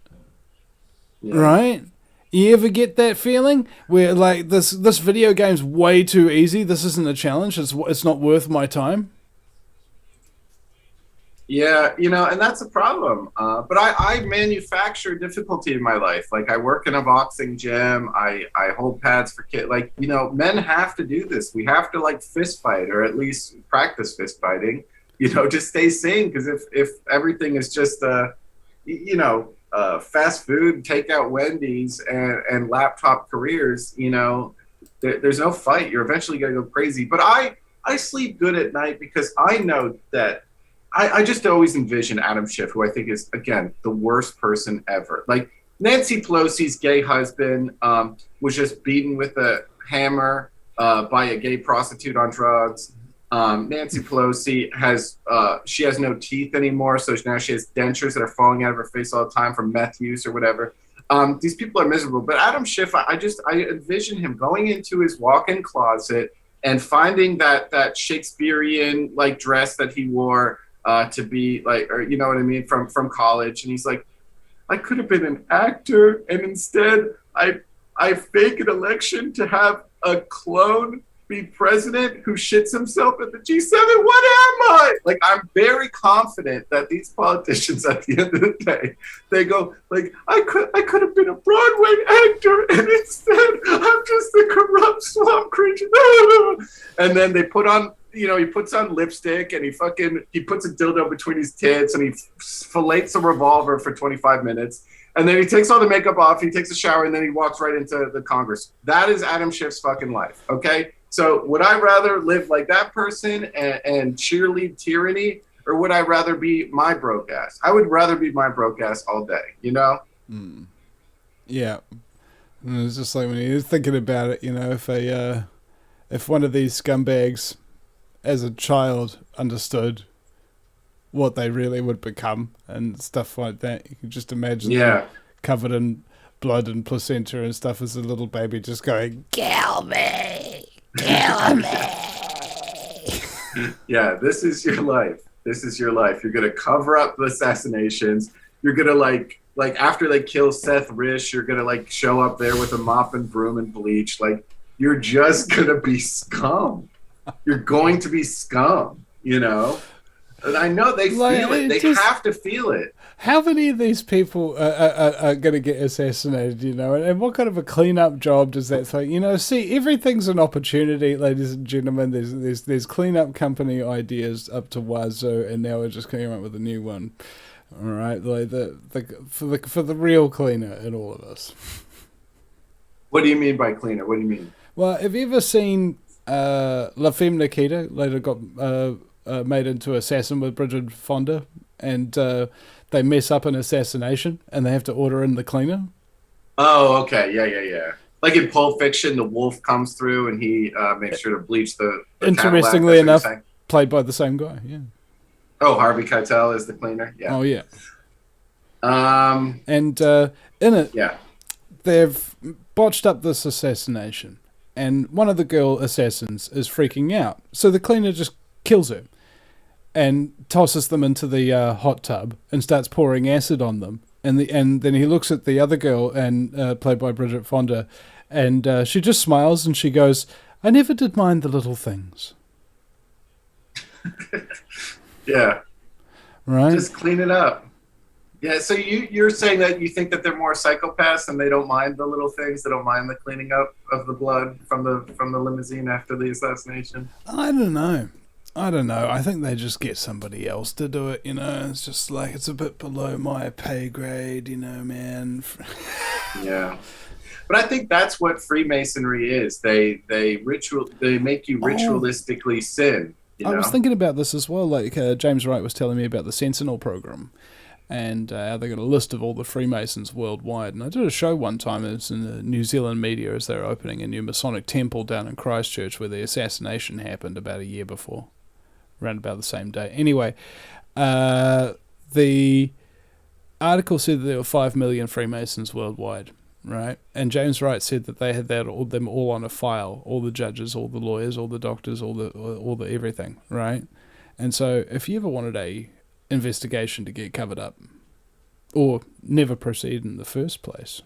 Yeah. Right? You ever get that feeling where like this video game's way too easy, this isn't a challenge, it's not worth my time? Yeah, you know, and that's a problem. But I manufacture difficulty in my life. Like, I work in a boxing gym. I hold pads for kids. Like, you know, men have to do this. We have to, like, fist fight, or at least practice fist fighting, you know, to stay sane. Because if everything is just, fast food, takeout Wendy's, and laptop careers, you know, there's no fight. You're eventually going to go crazy. But I sleep good at night because I know that I just always envision Adam Schiff, who I think is, again, the worst person ever. Like, Nancy Pelosi's gay husband was just beaten with a hammer by a gay prostitute on drugs. Nancy Pelosi has no teeth anymore, so now she has dentures that are falling out of her face all the time from meth use or whatever. These people are miserable. But Adam Schiff, I envision him going into his walk-in closet and finding that Shakespearean like dress that he wore to be like, or you know what I mean, from college, and he's like, I could have been an actor, and instead I fake an election to have a clone be president who shits himself at the G7. What am I? Like, I'm very confident that these politicians, at the end of the day, they go like, I could have been a Broadway actor, and instead I'm just a corrupt swamp creature. And then they put on, you know, he puts on lipstick, and he puts a dildo between his tits, and he fillets a revolver for 25 minutes. And then he takes all the makeup off, he takes a shower, and then he walks right into the Congress. That is Adam Schiff's fucking life, okay? So would I rather live like that person and cheerlead tyranny, or would I rather be my broke ass? I would rather be my broke ass all day, you know? Mm. Yeah. And it's just like when you're thinking about it, you know, if one of these scumbags as a child understood what they really would become and stuff like that, you can just imagine them covered in blood and placenta and stuff as a little baby just going, kill me, kill me. Yeah, this is your life. This is your life. You're going to cover up the assassinations. You're going to like after they kill Seth Rish, you're going to like show up there with a mop and broom and bleach. Like, you're just going to be scum. You're going to be scum, you know? And I know they feel it. They have to feel it. How many of these people are going to get assassinated, you know? And what kind of a cleanup job does that take? You know, see, everything's an opportunity, ladies and gentlemen. There's cleanup company ideas up to wazoo, and now we're just coming up with a new one. All right, like for the real cleaner in all of us. What do you mean by cleaner? What do you mean? Well, have you ever seen La Femme Nikita later got made into Assassin with Bridget Fonda, and they mess up an assassination and they have to order in the cleaner? Oh, okay. Yeah. Like in Pulp Fiction, the wolf comes through and he makes sure to bleach the Interestingly enough, played by the same guy, yeah. Oh, Harvey Keitel is the cleaner? Yeah. Oh, yeah. And in it, they've botched up this assassination, and one of the girl assassins is freaking out. So the cleaner just kills her and tosses them into the hot tub and starts pouring acid on them. And then he looks at the other girl, and played by Bridget Fonda, And she just smiles and she goes, I never did mind the little things. Yeah. Right? Just clean it up. Yeah, so you're saying that you think that they're more psychopaths and they don't mind the little things, they don't mind the cleaning up of the blood from the limousine after the assassination? I don't know. I think they just get somebody else to do it, you know. It's just like, it's a bit below my pay grade, you know, man. Yeah. But I think that's what Freemasonry is. They make you ritualistically sin. You know? I was thinking about this as well. Like James Wright was telling me about the Sentinel program, and they got a list of all the Freemasons worldwide. And I did a show one time. It was in the New Zealand media as they were opening a new Masonic temple down in Christchurch, where the assassination happened about a year before, around about the same day. Anyway, the article said that there were 5 million Freemasons worldwide. Right, and James Wright said that they had them all on a file, all the judges, all the lawyers, all the doctors, all the everything, right? And so, if you ever wanted a investigation to get covered up, or never proceed in the first place,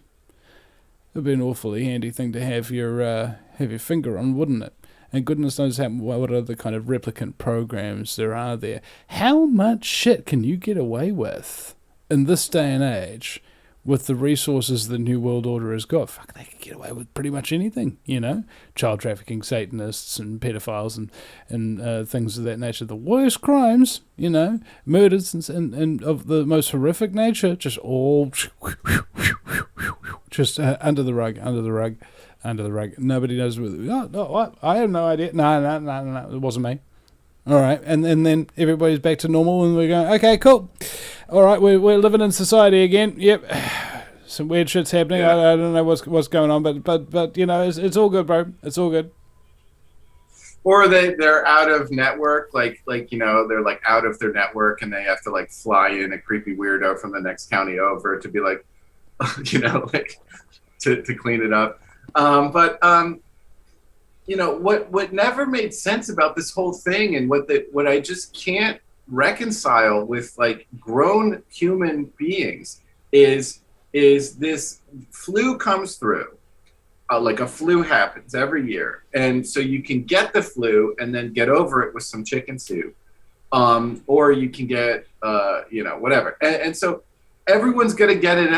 it'd be an awfully handy thing to have your finger on, wouldn't it? And goodness knows what other kind of replicant programs there are there. How much shit can you get away with in this day and age? With the resources the New World Order has got, fuck, they can get away with pretty much anything, you know? Child trafficking, Satanists, and pedophiles, and things of that nature. The worst crimes, you know, murders and of the most horrific nature, just all just under the rug. Nobody knows. No, I have no idea. No, it wasn't me. All right, and then everybody's back to normal, and we're going, okay, cool. All right, we're living in society again. Yep, some weird shit's happening. Yeah. I don't know what's going on, but you know, it's all good, bro. It's all good. Or they're out of network, like you know, they're like out of their network, and they have to like fly in a creepy weirdo from the next county over to be like, you know, like to clean it up. You know, what never made sense about this whole thing, and what I just can't reconcile with like grown human beings is this flu comes through, like a flu happens every year, and so you can get the flu and then get over it with some chicken soup, or you can get you know, whatever, and so everyone's gonna get it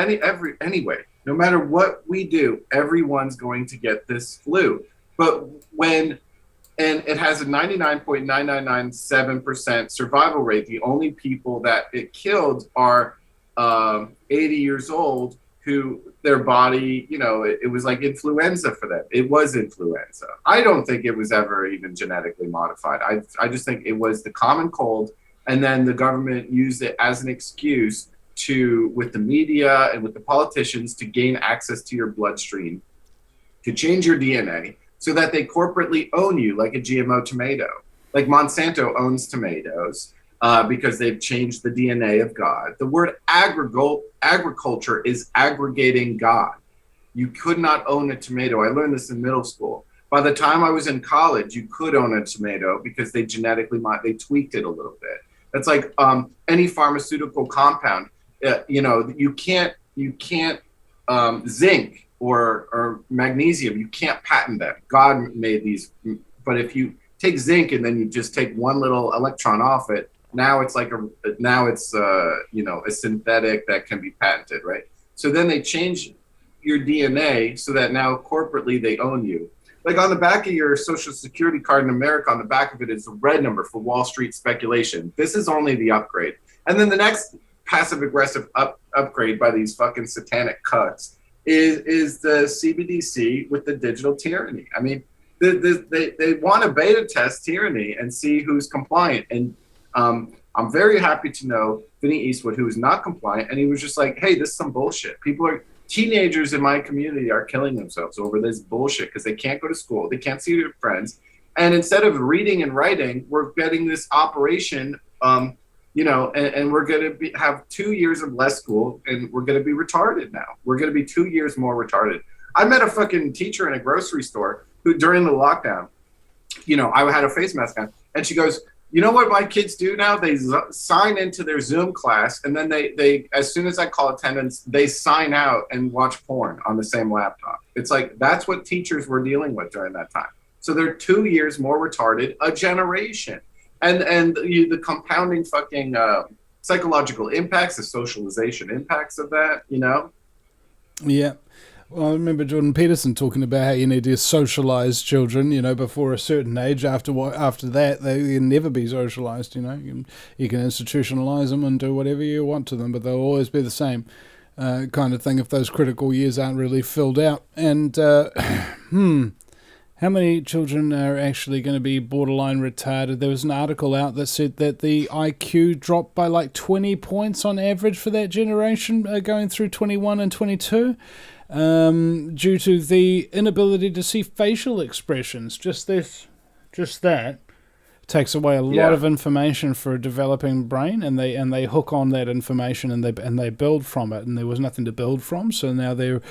anyway. No matter what we do, everyone's going to get this flu. But and it has a 99.9997% survival rate. The only people that it killed are 80 years old who their body, you know, it was like influenza for them. It was influenza. I don't think it was ever even genetically modified. I just think it was the common cold, and then the government used it as an excuse with the media and with the politicians to gain access to your bloodstream, to change your DNA, so that they corporately own you like a GMO tomato. Like Monsanto owns tomatoes because they've changed the DNA of God. The word agriculture is aggregating God. You could not own a tomato. I learned this in middle school. By the time I was in college, you could own a tomato because they they tweaked it a little bit. That's like any pharmaceutical compound. You know, you can't zinc or magnesium, you can't patent them. God made these, but if you take zinc and then you just take one little electron off it, now it's like you know, a synthetic that can be patented, right? So then they change your DNA so that now corporately they own you. Like on the back of your social security card in America, on the back of it is a red number for Wall Street speculation. This is only the upgrade. And then the next passive aggressive upgrade by these fucking satanic cucks is the CBDC with the digital tyranny. I mean, they want to beta test tyranny and see who's compliant. And I'm very happy to know Vinny Eastwood, who is not compliant, and he was just like, hey, this is some bullshit. Teenagers in my community are killing themselves over this bullshit because they can't go to school, they can't see their friends, and instead of reading and writing, we're getting this operation, you know, and we're going to have 2 years of less school, and we're going to be retarded now. We're going to be 2 years more retarded. I met a fucking teacher in a grocery store who, during the lockdown, you know, I had a face mask on, and she goes, You know what my kids do now? They sign into their Zoom class, and then they as soon as I call attendance, they sign out and watch porn on the same laptop. It's like that's what teachers were dealing with during that time. So they're 2 years more retarded, a generation, and the compounding fucking psychological impacts, the socialization impacts of that. You know? Yeah. Well, I remember Jordan Peterson talking about how you need to socialize children, before a certain age. After that, they can never be socialized. You can institutionalize them and do whatever you want to them, but they'll always be the same kind of thing if those critical years aren't really filled out. And how many children are actually going to be borderline retarded? There was an article out that said that the IQ dropped by like 20 points on average for that generation going through 21 and 22. Due to the inability to see facial expressions. Just that takes away a lot of information for a developing brain, and they hook on that information and they build from it, and there was nothing to build from, so now they're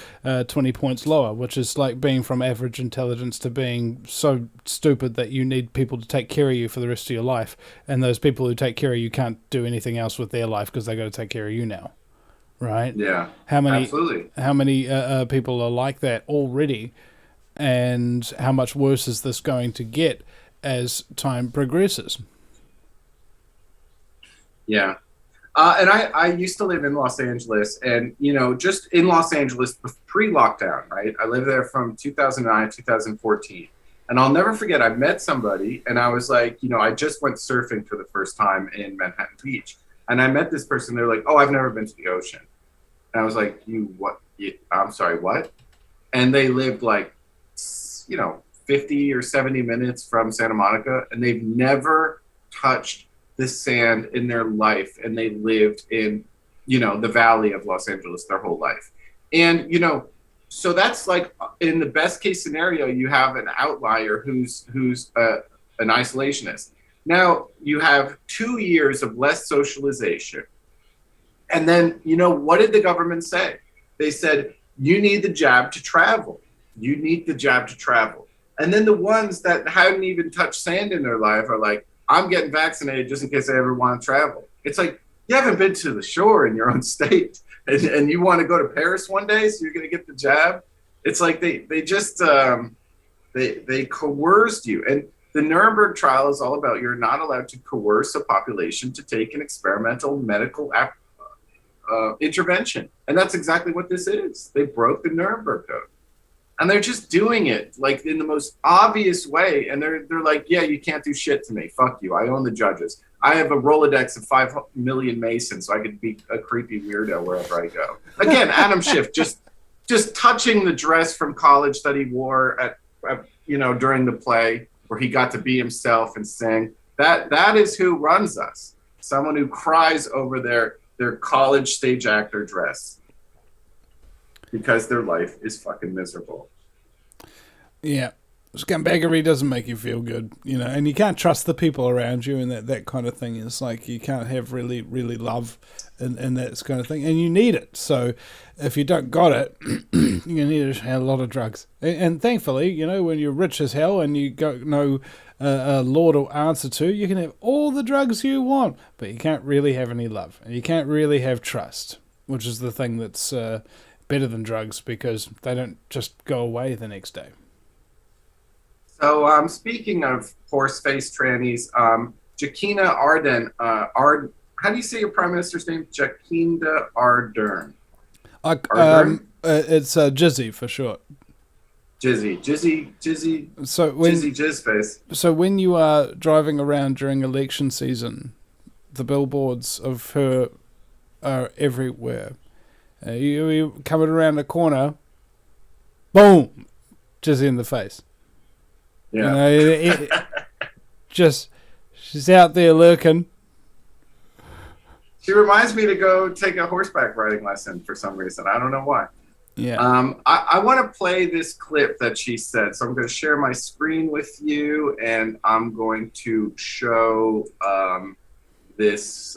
20 points lower, which is like being from average intelligence to being so stupid that you need people to take care of you for the rest of your life, and those people who take care of you can't do anything else with their life because they got to take care of you now. Right? Yeah. Absolutely. How many people are like that already, and how much worse is this going to get as time progresses? Yeah. And I used to live in Los Angeles, and, just in Los Angeles pre-lockdown, right? I lived there from 2009, 2014. And I'll never forget, I met somebody, and I was like, I just went surfing for the first time in Manhattan Beach. And I met this person, they're like, oh, I've never been to the ocean. And I was like, I'm sorry, what? And they lived like, 50 or 70 minutes from Santa Monica, and they've never touched the sand in their life. And they lived in, the valley of Los Angeles their whole life. And, so that's like, in the best case scenario, you have an outlier who's an isolationist. Now you have 2 years of less socialization. And then, what did the government say? They said, you need the jab to travel. You need the jab to travel. And then the ones that hadn't even touched sand in their life are like, I'm getting vaccinated just in case I ever want to travel. It's like, you haven't been to the shore in your own state, and you want to go to Paris one day, so you're going to get the jab. It's like they just, they coerced you. And the Nuremberg trial is all about you're not allowed to coerce a population to take an experimental medical intervention. And that's exactly what this is. They broke the Nuremberg Code. And they're just doing it like in the most obvious way. And they're like, yeah, you can't do shit to me. Fuck you. I own the judges. I have a Rolodex of 5 million Masons, so I could be a creepy weirdo wherever I go. Again, Adam Schiff just touching the dress from college that he wore at during the play where he got to be himself and sing. That is who runs us. Someone who cries over their college stage actor dress because their life is fucking miserable. Yeah. Scumbaggery doesn't make you feel good, and you can't trust the people around you, and that kind of thing. Is like you can't have really, really love and that kind of thing, and you need it. So if you don't got it, you need to have a lot of drugs. And thankfully, when you're rich as hell and you got no law to answer to, you can have all the drugs you want, but you can't really have any love, and you can't really have trust, which is the thing that's better than drugs because they don't just go away the next day. So speaking of horse-faced trannies, Jacinda Ardern, how do you say your prime minister's name? Jacinda Ardern. It's Jizzy for short. Jizzy. So Jizzy Jizzface. So when you are driving around during election season, the billboards of her are everywhere. You coming around the corner, boom, Jizzy in the face. Yeah. She's out there lurking. She reminds me to go take a horseback riding lesson for some reason. I don't know why. Yeah. I want to play this clip that she said. So I'm going to share my screen with you, and I'm going to show this.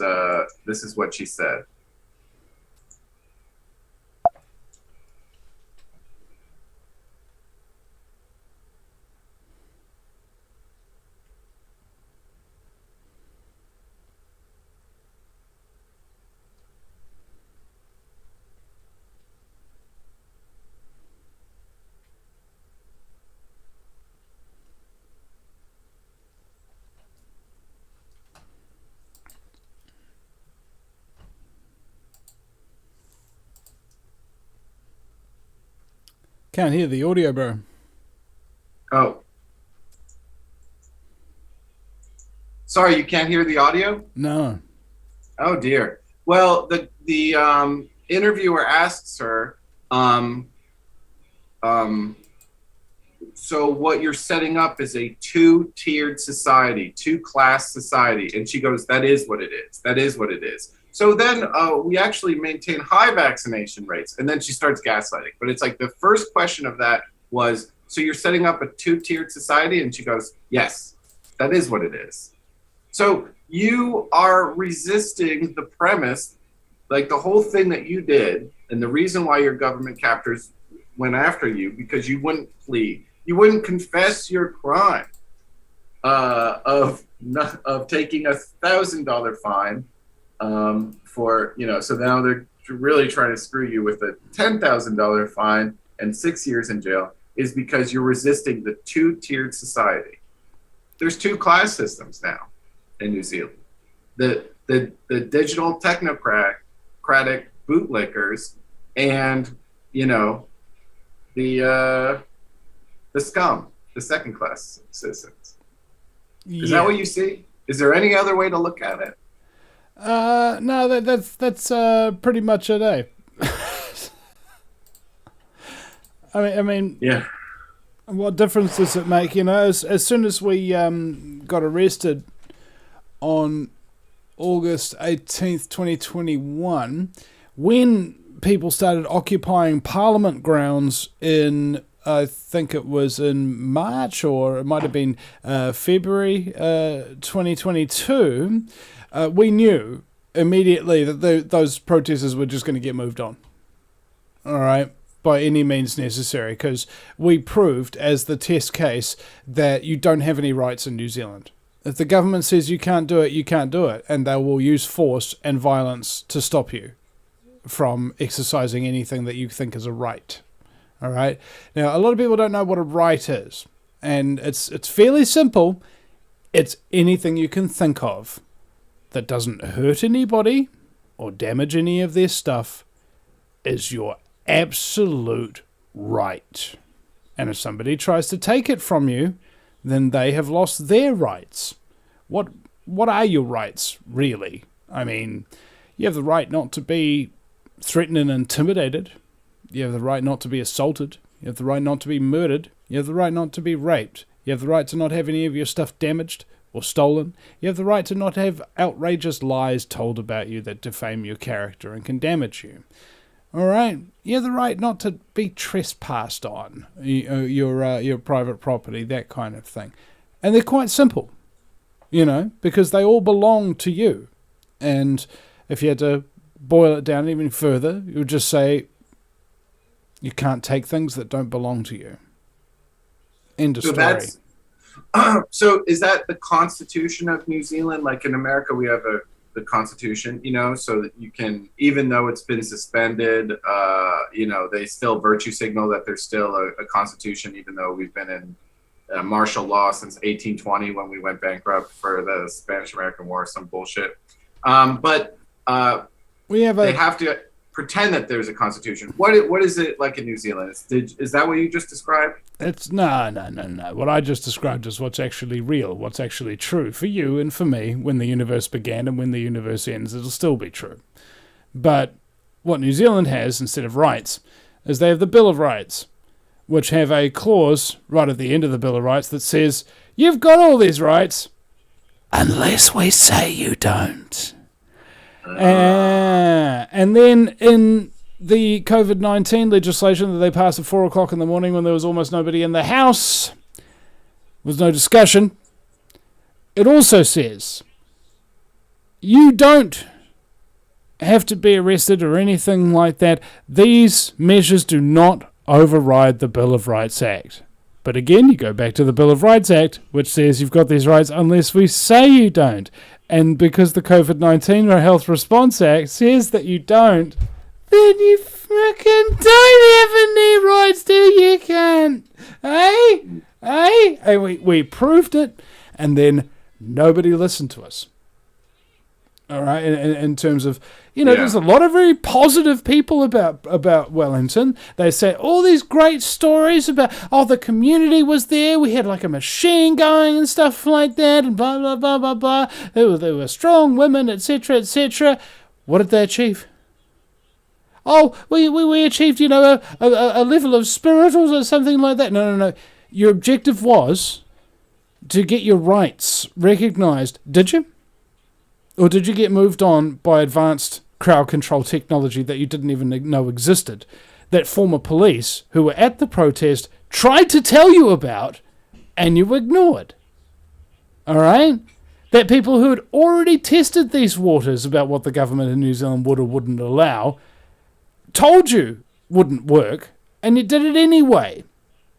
This is what she said. Can't hear the audio, bro. Oh. Sorry, you can't hear the audio? No. Oh dear. Well, the interviewer asks her, so what you're setting up is a two-tiered society, two-class society. And she goes, that is what it is. That is what it is. So then we actually maintain high vaccination rates. And then she starts gaslighting. But it's like the first question of that was, so you're setting up a two-tiered society? And she goes, yes, that is what it is. So you are resisting the premise, like the whole thing that you did, and the reason why your government captors went after you, because you wouldn't plead. You wouldn't confess your crime of taking $1,000 fine for, so now they're really trying to screw you with a $10,000 fine and 6 years in jail, is because you're resisting the two-tiered society. There's two class systems now in New Zealand. The digital technocratic bootlickers and, the scum, the second class citizens. Is that what you see? Is there any other way to look at it? No, that's pretty much it, eh? I mean, yeah. What difference does it make? As soon as we got arrested on August 18th, 2021, when people started occupying Parliament grounds in, I think it was in March, or it might have been February 2022, we knew immediately that those protesters were just going to get moved on. All right? By any means necessary, because we proved as the test case that you don't have any rights in New Zealand. If the government says you can't do it, you can't do it, and they will use force and violence to stop you from exercising anything that you think is a right. All right? Now, a lot of people don't know what a right is, and it's fairly simple. It's anything you can think of that doesn't hurt anybody or damage any of their stuff is your absolute right. And if somebody tries to take it from you, then they have lost their rights. What are your rights, really? I mean, you have the right not to be threatened and intimidated. You have the right not to be assaulted. You have the right not to be murdered. You have the right not to be raped. You have the right to not have any of your stuff damaged or stolen. You have the right to not have outrageous lies told about you that defame your character and can damage you. All right, you have the right not to be trespassed on your private property, that kind of thing, and they're quite simple, because they all belong to you. And if you had to boil it down even further, you would just say you can't take things that don't belong to you. End of story. So is that the Constitution of New Zealand? Like in America, we have the Constitution, so that you can, even though it's been suspended, they still virtue signal that there's still a Constitution, even though we've been in martial law since 1820 when we went bankrupt for the Spanish-American War, some bullshit. But they have to pretend that there's a Constitution. What is it like in New Zealand? Is that what you just described? It's no. What I just described is what's actually real, what's actually true for you and for me. When the universe began and when the universe ends, it'll still be true. But what New Zealand has instead of rights is they have the Bill of Rights, which have a clause right at the end of the Bill of Rights that says, you've got all these rights unless we say you don't. And then in the COVID-19 legislation that they passed at 4 o'clock in the morning when there was almost nobody in the house, was no discussion, it also says you don't have to be arrested or anything like that. These measures do not override the Bill of Rights Act. But again, you go back to the Bill of Rights Act, which says you've got these rights unless we say you don't. And because the COVID-19 Health Response Act says that you don't, then you frickin' don't have any rights, do you, cunt? Hey, we proved it, and then nobody listened to us. All right, in terms of, there's a lot of very positive people about Wellington. They say all these great stories about, the community was there, we had like a machine going and stuff like that, and blah, blah, blah, blah, blah. There were strong women, etc., etc. What did they achieve? Oh, we achieved, a level of spirit or something like that. No. Your objective was to get your rights recognised. Did you? Or did you get moved on by advanced crowd control technology that you didn't even know existed, that former police who were at the protest tried to tell you about and you ignored? All right? That people who had already tested these waters about what the government in New Zealand would or wouldn't allow told you wouldn't work, and you did it anyway.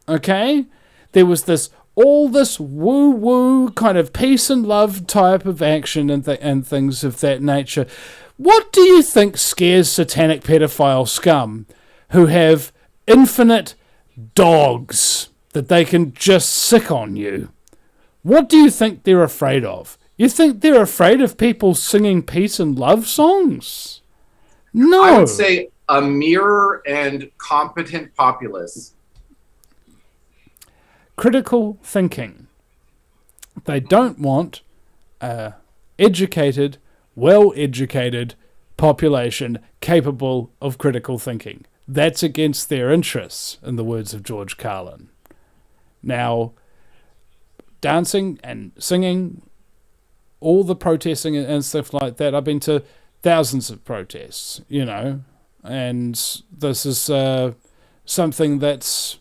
Okay? There was all this woo-woo kind of peace and love type of action and things of that nature. What do you think scares satanic pedophile scum who have infinite dogs that they can just sick on you? What do you think they're afraid of? You think they're afraid of people singing peace and love songs? No. I would say a mirror and competent populace. Critical thinking. They don't want a educated, well-educated population capable of critical thinking. That's against their interests, in the words of George Carlin. Now, dancing and singing, all the protesting and stuff like that, I've been to thousands of protests, and this is something that's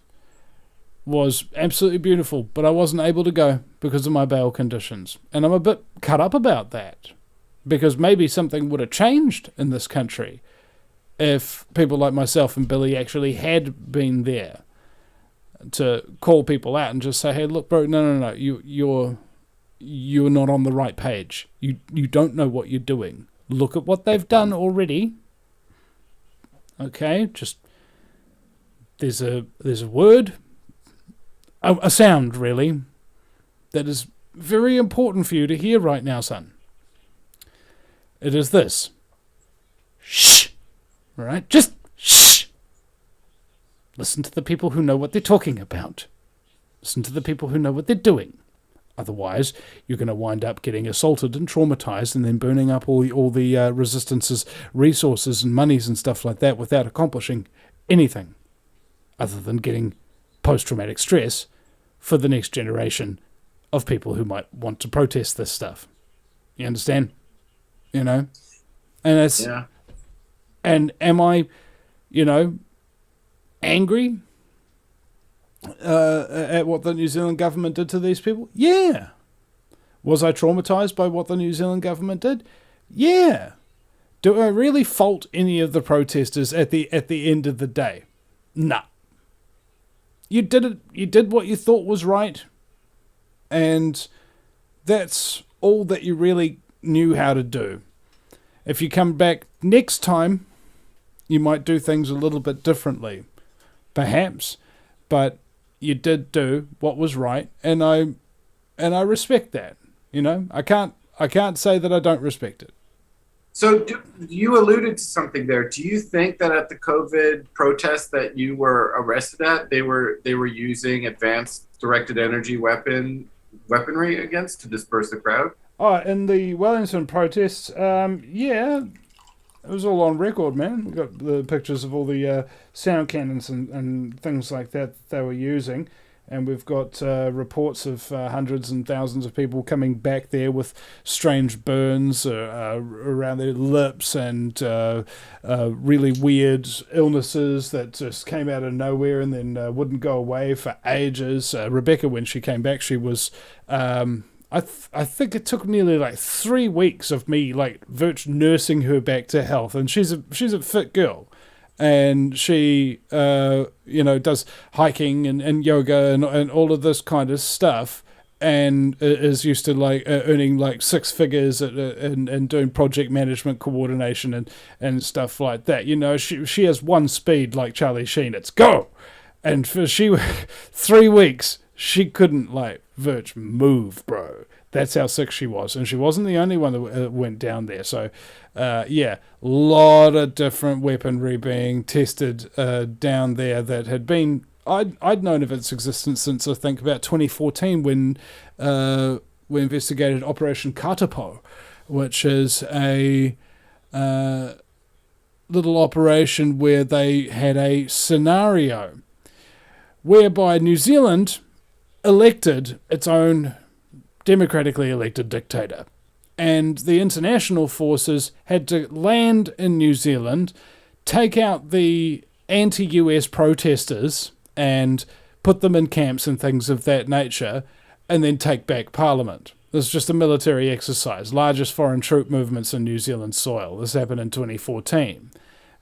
was absolutely beautiful, but I wasn't able to go because of my bail conditions. And I'm a bit cut up about that, because maybe something would have changed in this country if people like myself and Billy actually had been there to call people out and just say, hey, look, bro, no, you're not on the right page. You don't know what you're doing. Look at what they've done already. Okay, just there's a word, a sound, really, that is very important for you to hear right now, son. It is this. Shh. All right? Just shh. Listen to the people who know what they're talking about. Listen to the people who know what they're doing. Otherwise, you're going to wind up getting assaulted and traumatized and then burning up all the resistance's resources and monies and stuff like that without accomplishing anything other than getting post-traumatic stress for the next generation of people who might want to protest this stuff. You understand? And it's... Yeah. And am I, angry at what the New Zealand government did to these people? Yeah. Was I traumatized by what the New Zealand government did? Yeah. Do I really fault any of the protesters at the end of the day? Nah. You did it. You did what you thought was right, and that's all that you really knew how to do. If you come back next time, you might do things a little bit differently, perhaps, but you did do what was right, and I respect that. I can't say that I don't respect it. So you alluded to something there. Do you think that at the COVID protest that you were arrested at, they were using advanced directed energy weaponry against to disperse the crowd? Oh, in the Wellington protests, yeah, it was all on record, man. We got the pictures of all the sound cannons and things like that they were using. And we've got reports of hundreds and thousands of people coming back there with strange burns around their lips and really weird illnesses that just came out of nowhere and then wouldn't go away for ages. Rebecca, when she came back, she was... I think it took nearly like 3 weeks of me virtually nursing her back to health, and she's a fit girl. And she, does hiking and yoga and all of this kind of stuff, and is used to earning 6 figures and doing project management coordination and stuff like that. She has one speed like Charlie Sheen. It's go, and for 3 weeks she couldn't virtually move, bro. That's how sick she was. And she wasn't the only one that went down there. So, yeah, a lot of different weaponry being tested down there that had been... I'd known of its existence since, I think, about 2014 when we investigated Operation Katapo, which is a little operation where they had a scenario whereby New Zealand elected its own democratically elected dictator. And the international forces had to land in New Zealand, take out the anti-US protesters and put them in camps and things of that nature, and then take back Parliament. This is just a military exercise, largest foreign troop movements in New Zealand soil. This happened in 2014.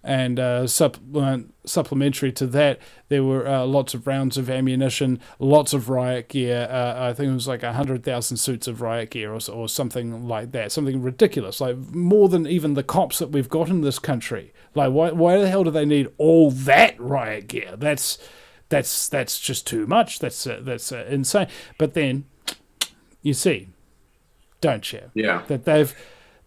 And supplementary to that, there were lots of rounds of ammunition, lots of riot gear. I think it was like 100,000 suits of riot gear or something like that. Something ridiculous, like more than even the cops that we've got in this country. Like, why the hell do they need all that riot gear? That's just too much. That's insane. But then, you see, don't you? Yeah. That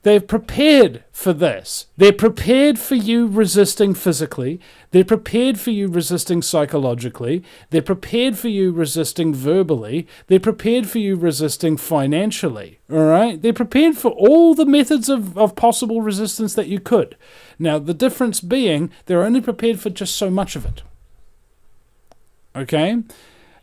they've prepared for this. They're prepared for you resisting physically. They're prepared for you resisting psychologically. They're prepared for you resisting verbally. They're prepared for you resisting financially. All right? They're prepared for all the methods of possible resistance that you could. Now, the difference being they're only prepared for just so much of it. Okay?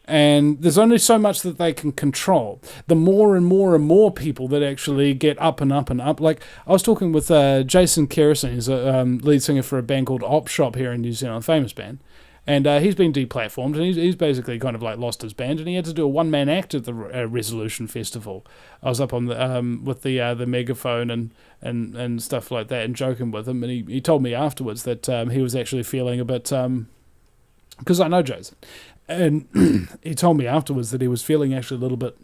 And there's only so much that they can control. The more and more and more people that actually get up and up and up. Like, I was talking with Jason Kerrison, he's a lead singer for a band called Op Shop here in New Zealand, a famous band. And he's been deplatformed, and he's basically kind of like lost his band, and he had to do a one-man act at the Resolution Festival. I was up on the with the megaphone and stuff like that, and joking with him, and he told me afterwards that he was actually feeling a bit... because I know Jason. And he told me afterwards that he was feeling actually a little bit,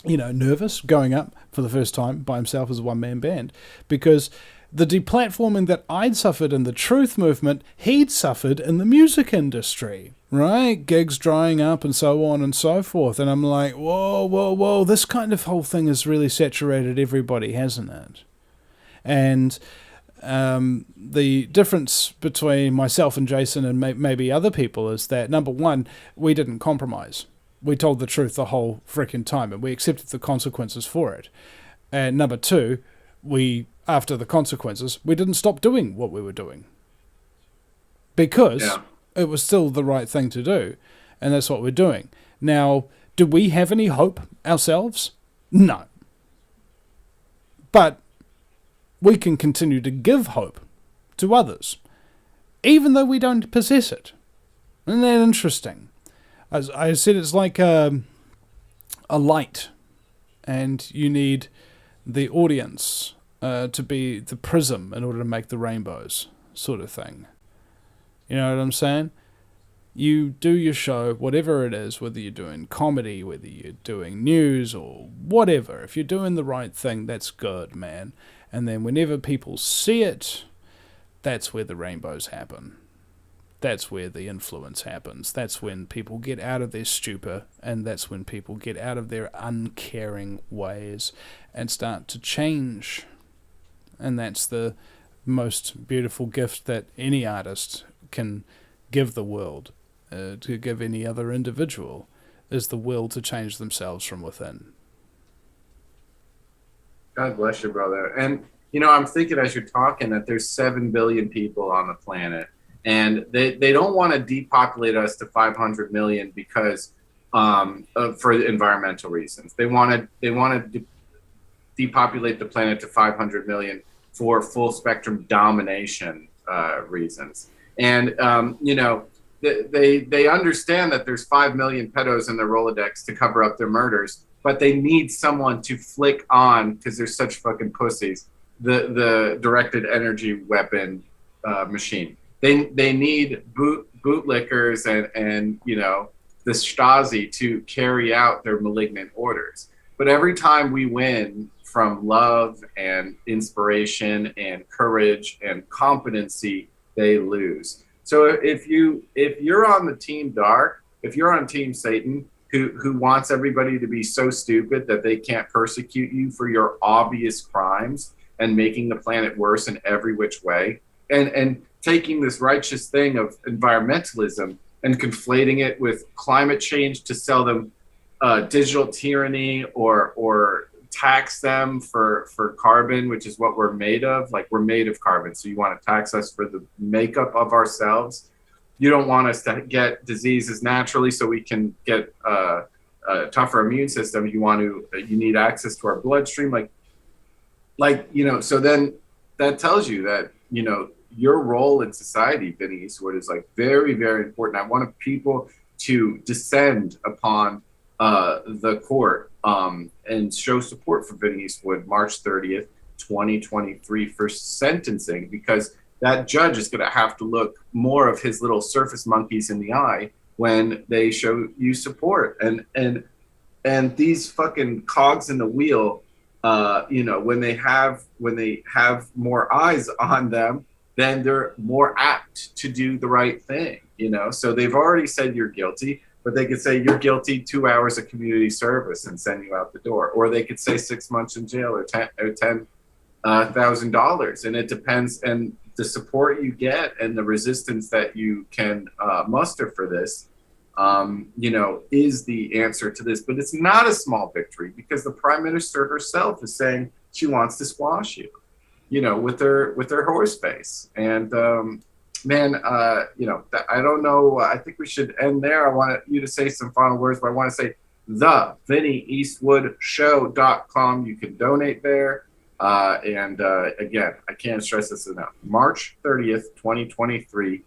nervous going up for the first time by himself as a one-man band, because the deplatforming that I'd suffered in the truth movement, he'd suffered in the music industry, right? Gigs drying up and so on and so forth. And I'm like, whoa, this kind of whole thing has really saturated everybody, hasn't it? And... the difference between myself and Jason and maybe other people is that, number one, we didn't compromise. We told the truth the whole freaking time, and we accepted the consequences for it. And number two, after the consequences, we didn't stop doing what we were doing. Because it was still the right thing to do, and that's what we're doing. Now, do we have any hope ourselves? No. But we can continue to give hope to others, even though we don't possess it. Isn't that interesting? As I said, it's like a light, and you need the audience to be the prism in order to make the rainbows, sort of thing. You know what I'm saying? You do your show, whatever it is, whether you're doing comedy, whether you're doing news, or whatever. If you're doing the right thing, that's good, man. And then whenever people see it, that's where the rainbows happen. That's where the influence happens. That's when people get out of their stupor, and that's when people get out of their uncaring ways and start to change. And that's the most beautiful gift that any artist can give the world, to give any other individual, is the will to change themselves from within. God bless you, brother. And, I'm thinking as you're talking that there's 7 billion people on the planet, and they don't want to depopulate us to 500 million because for environmental reasons. They want to depopulate the planet to 500 million for full spectrum domination reasons. And, they understand that there's 5 million pedos in their Rolodex to cover up their murders, but they need someone to flick on, because they're such fucking pussies, the directed energy weapon machine. They need bootlickers and the Stasi to carry out their malignant orders. But every time we win from love and inspiration and courage and competency, they lose. So if you're on the team dark, if you're on Team Satan, who wants everybody to be so stupid that they can't persecute you for your obvious crimes and making the planet worse in every which way, and taking this righteous thing of environmentalism and conflating it with climate change to sell them digital tyranny or tax them for carbon, which is what we're made of. Like, we're made of carbon, so you want to tax us for the makeup of ourselves. You don't want us to get diseases naturally so we can get a tougher immune system. You need access to our bloodstream. So then that tells you that, your role in society, Vinny Eastwood, is like very, very important. I want people to descend upon the court and show support for Vinny Eastwood March 30th, 2023 for sentencing, because that judge is going to have to look more of his little surface monkeys in the eye when they show you support. And these fucking cogs in the wheel, when they have more eyes on them, then they're more apt to do the right thing. So they've already said you're guilty, but they could say you're guilty, 2 hours of community service, and send you out the door, or they could say 6 months in jail or $10,000, and it depends. And the support you get and the resistance that you can muster for this, is the answer to this. But it's not a small victory, because the Prime Minister herself is saying she wants to squash you, with her horse face. And I don't know. I think we should end there. I want you to say some final words, but I want to say the VinnyEastwoodShow.com. You can donate there. Again, I can't stress this enough. March 30th, 2023,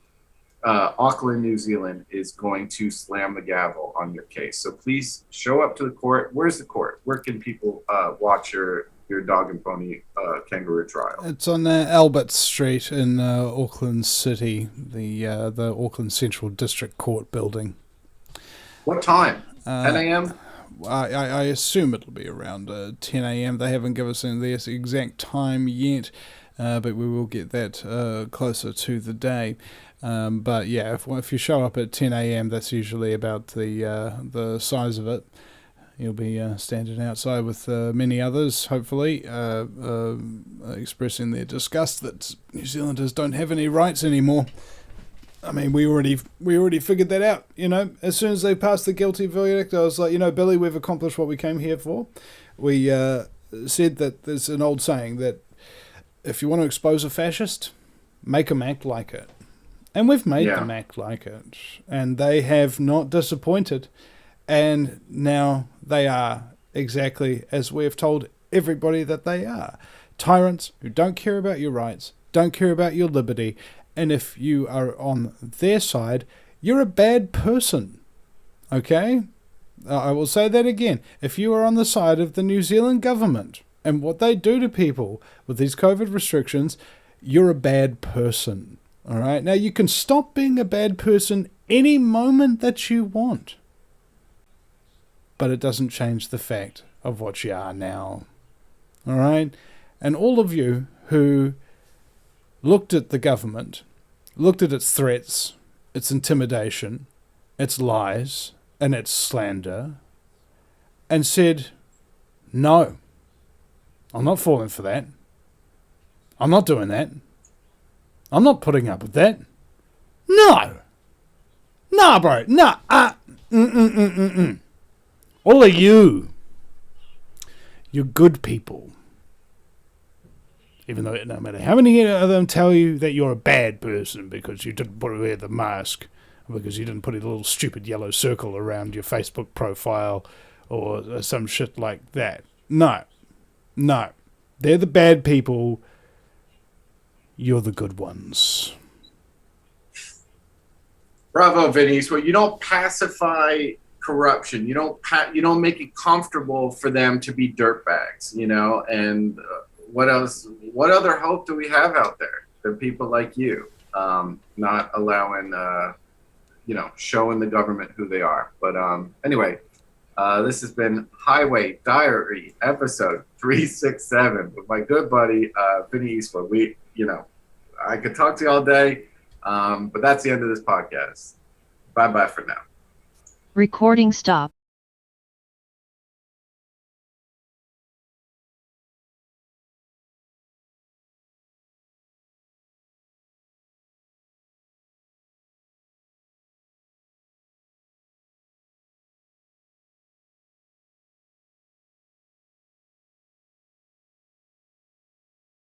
Auckland, New Zealand is going to slam the gavel on your case. So please show up to the court. Where's the court? Where can people watch your dog and pony kangaroo trial? It's on Albert Street in Auckland City, the Auckland Central District Court building. What time? 10 a.m.? I assume it'll be around 10 a.m. They haven't given us the exact time yet, but we will get that closer to the day. But yeah, if you show up at 10 a.m., that's usually about the size of it. You'll be standing outside with many others, hopefully, expressing their disgust that New Zealanders don't have any rights anymore. I mean, we already figured that out. As soon as they passed the guilty verdict, I was like, Billy, we've accomplished what we came here for. We said that there's an old saying that if you want to expose a fascist, make them act like it. And we've made them act like it. And they have not disappointed. And now they are exactly as we have told everybody that they are. Tyrants who don't care about your rights, don't care about your liberty. And if you are on their side, you're a bad person. Okay? I will say that again. If you are on the side of the New Zealand government and what they do to people with these COVID restrictions, you're a bad person. All right? Now, you can stop being a bad person any moment that you want. But it doesn't change the fact of what you are now. All right? And all of you who looked at the government, looked at its threats, its intimidation, its lies, and its slander, and said, no, I'm not falling for that. I'm not doing that. I'm not putting up with that. No. Nah, bro. Nah. All of you're good people. Even though no matter how many of them tell you that you're a bad person because you didn't wear the mask, or because you didn't put a little stupid yellow circle around your Facebook profile, or some shit like that. No. They're the bad people. You're the good ones. Bravo, Vinny. So you don't pacify corruption. You don't make it comfortable for them to be dirtbags, and what else? What other hope do we have out there than people like you not allowing, showing the government who they are? But anyway, this has been Highway Diary episode 367 with my good buddy Vinny Eastwood. I could talk to you all day, but that's the end of this podcast. Bye-bye for now. Recording stop.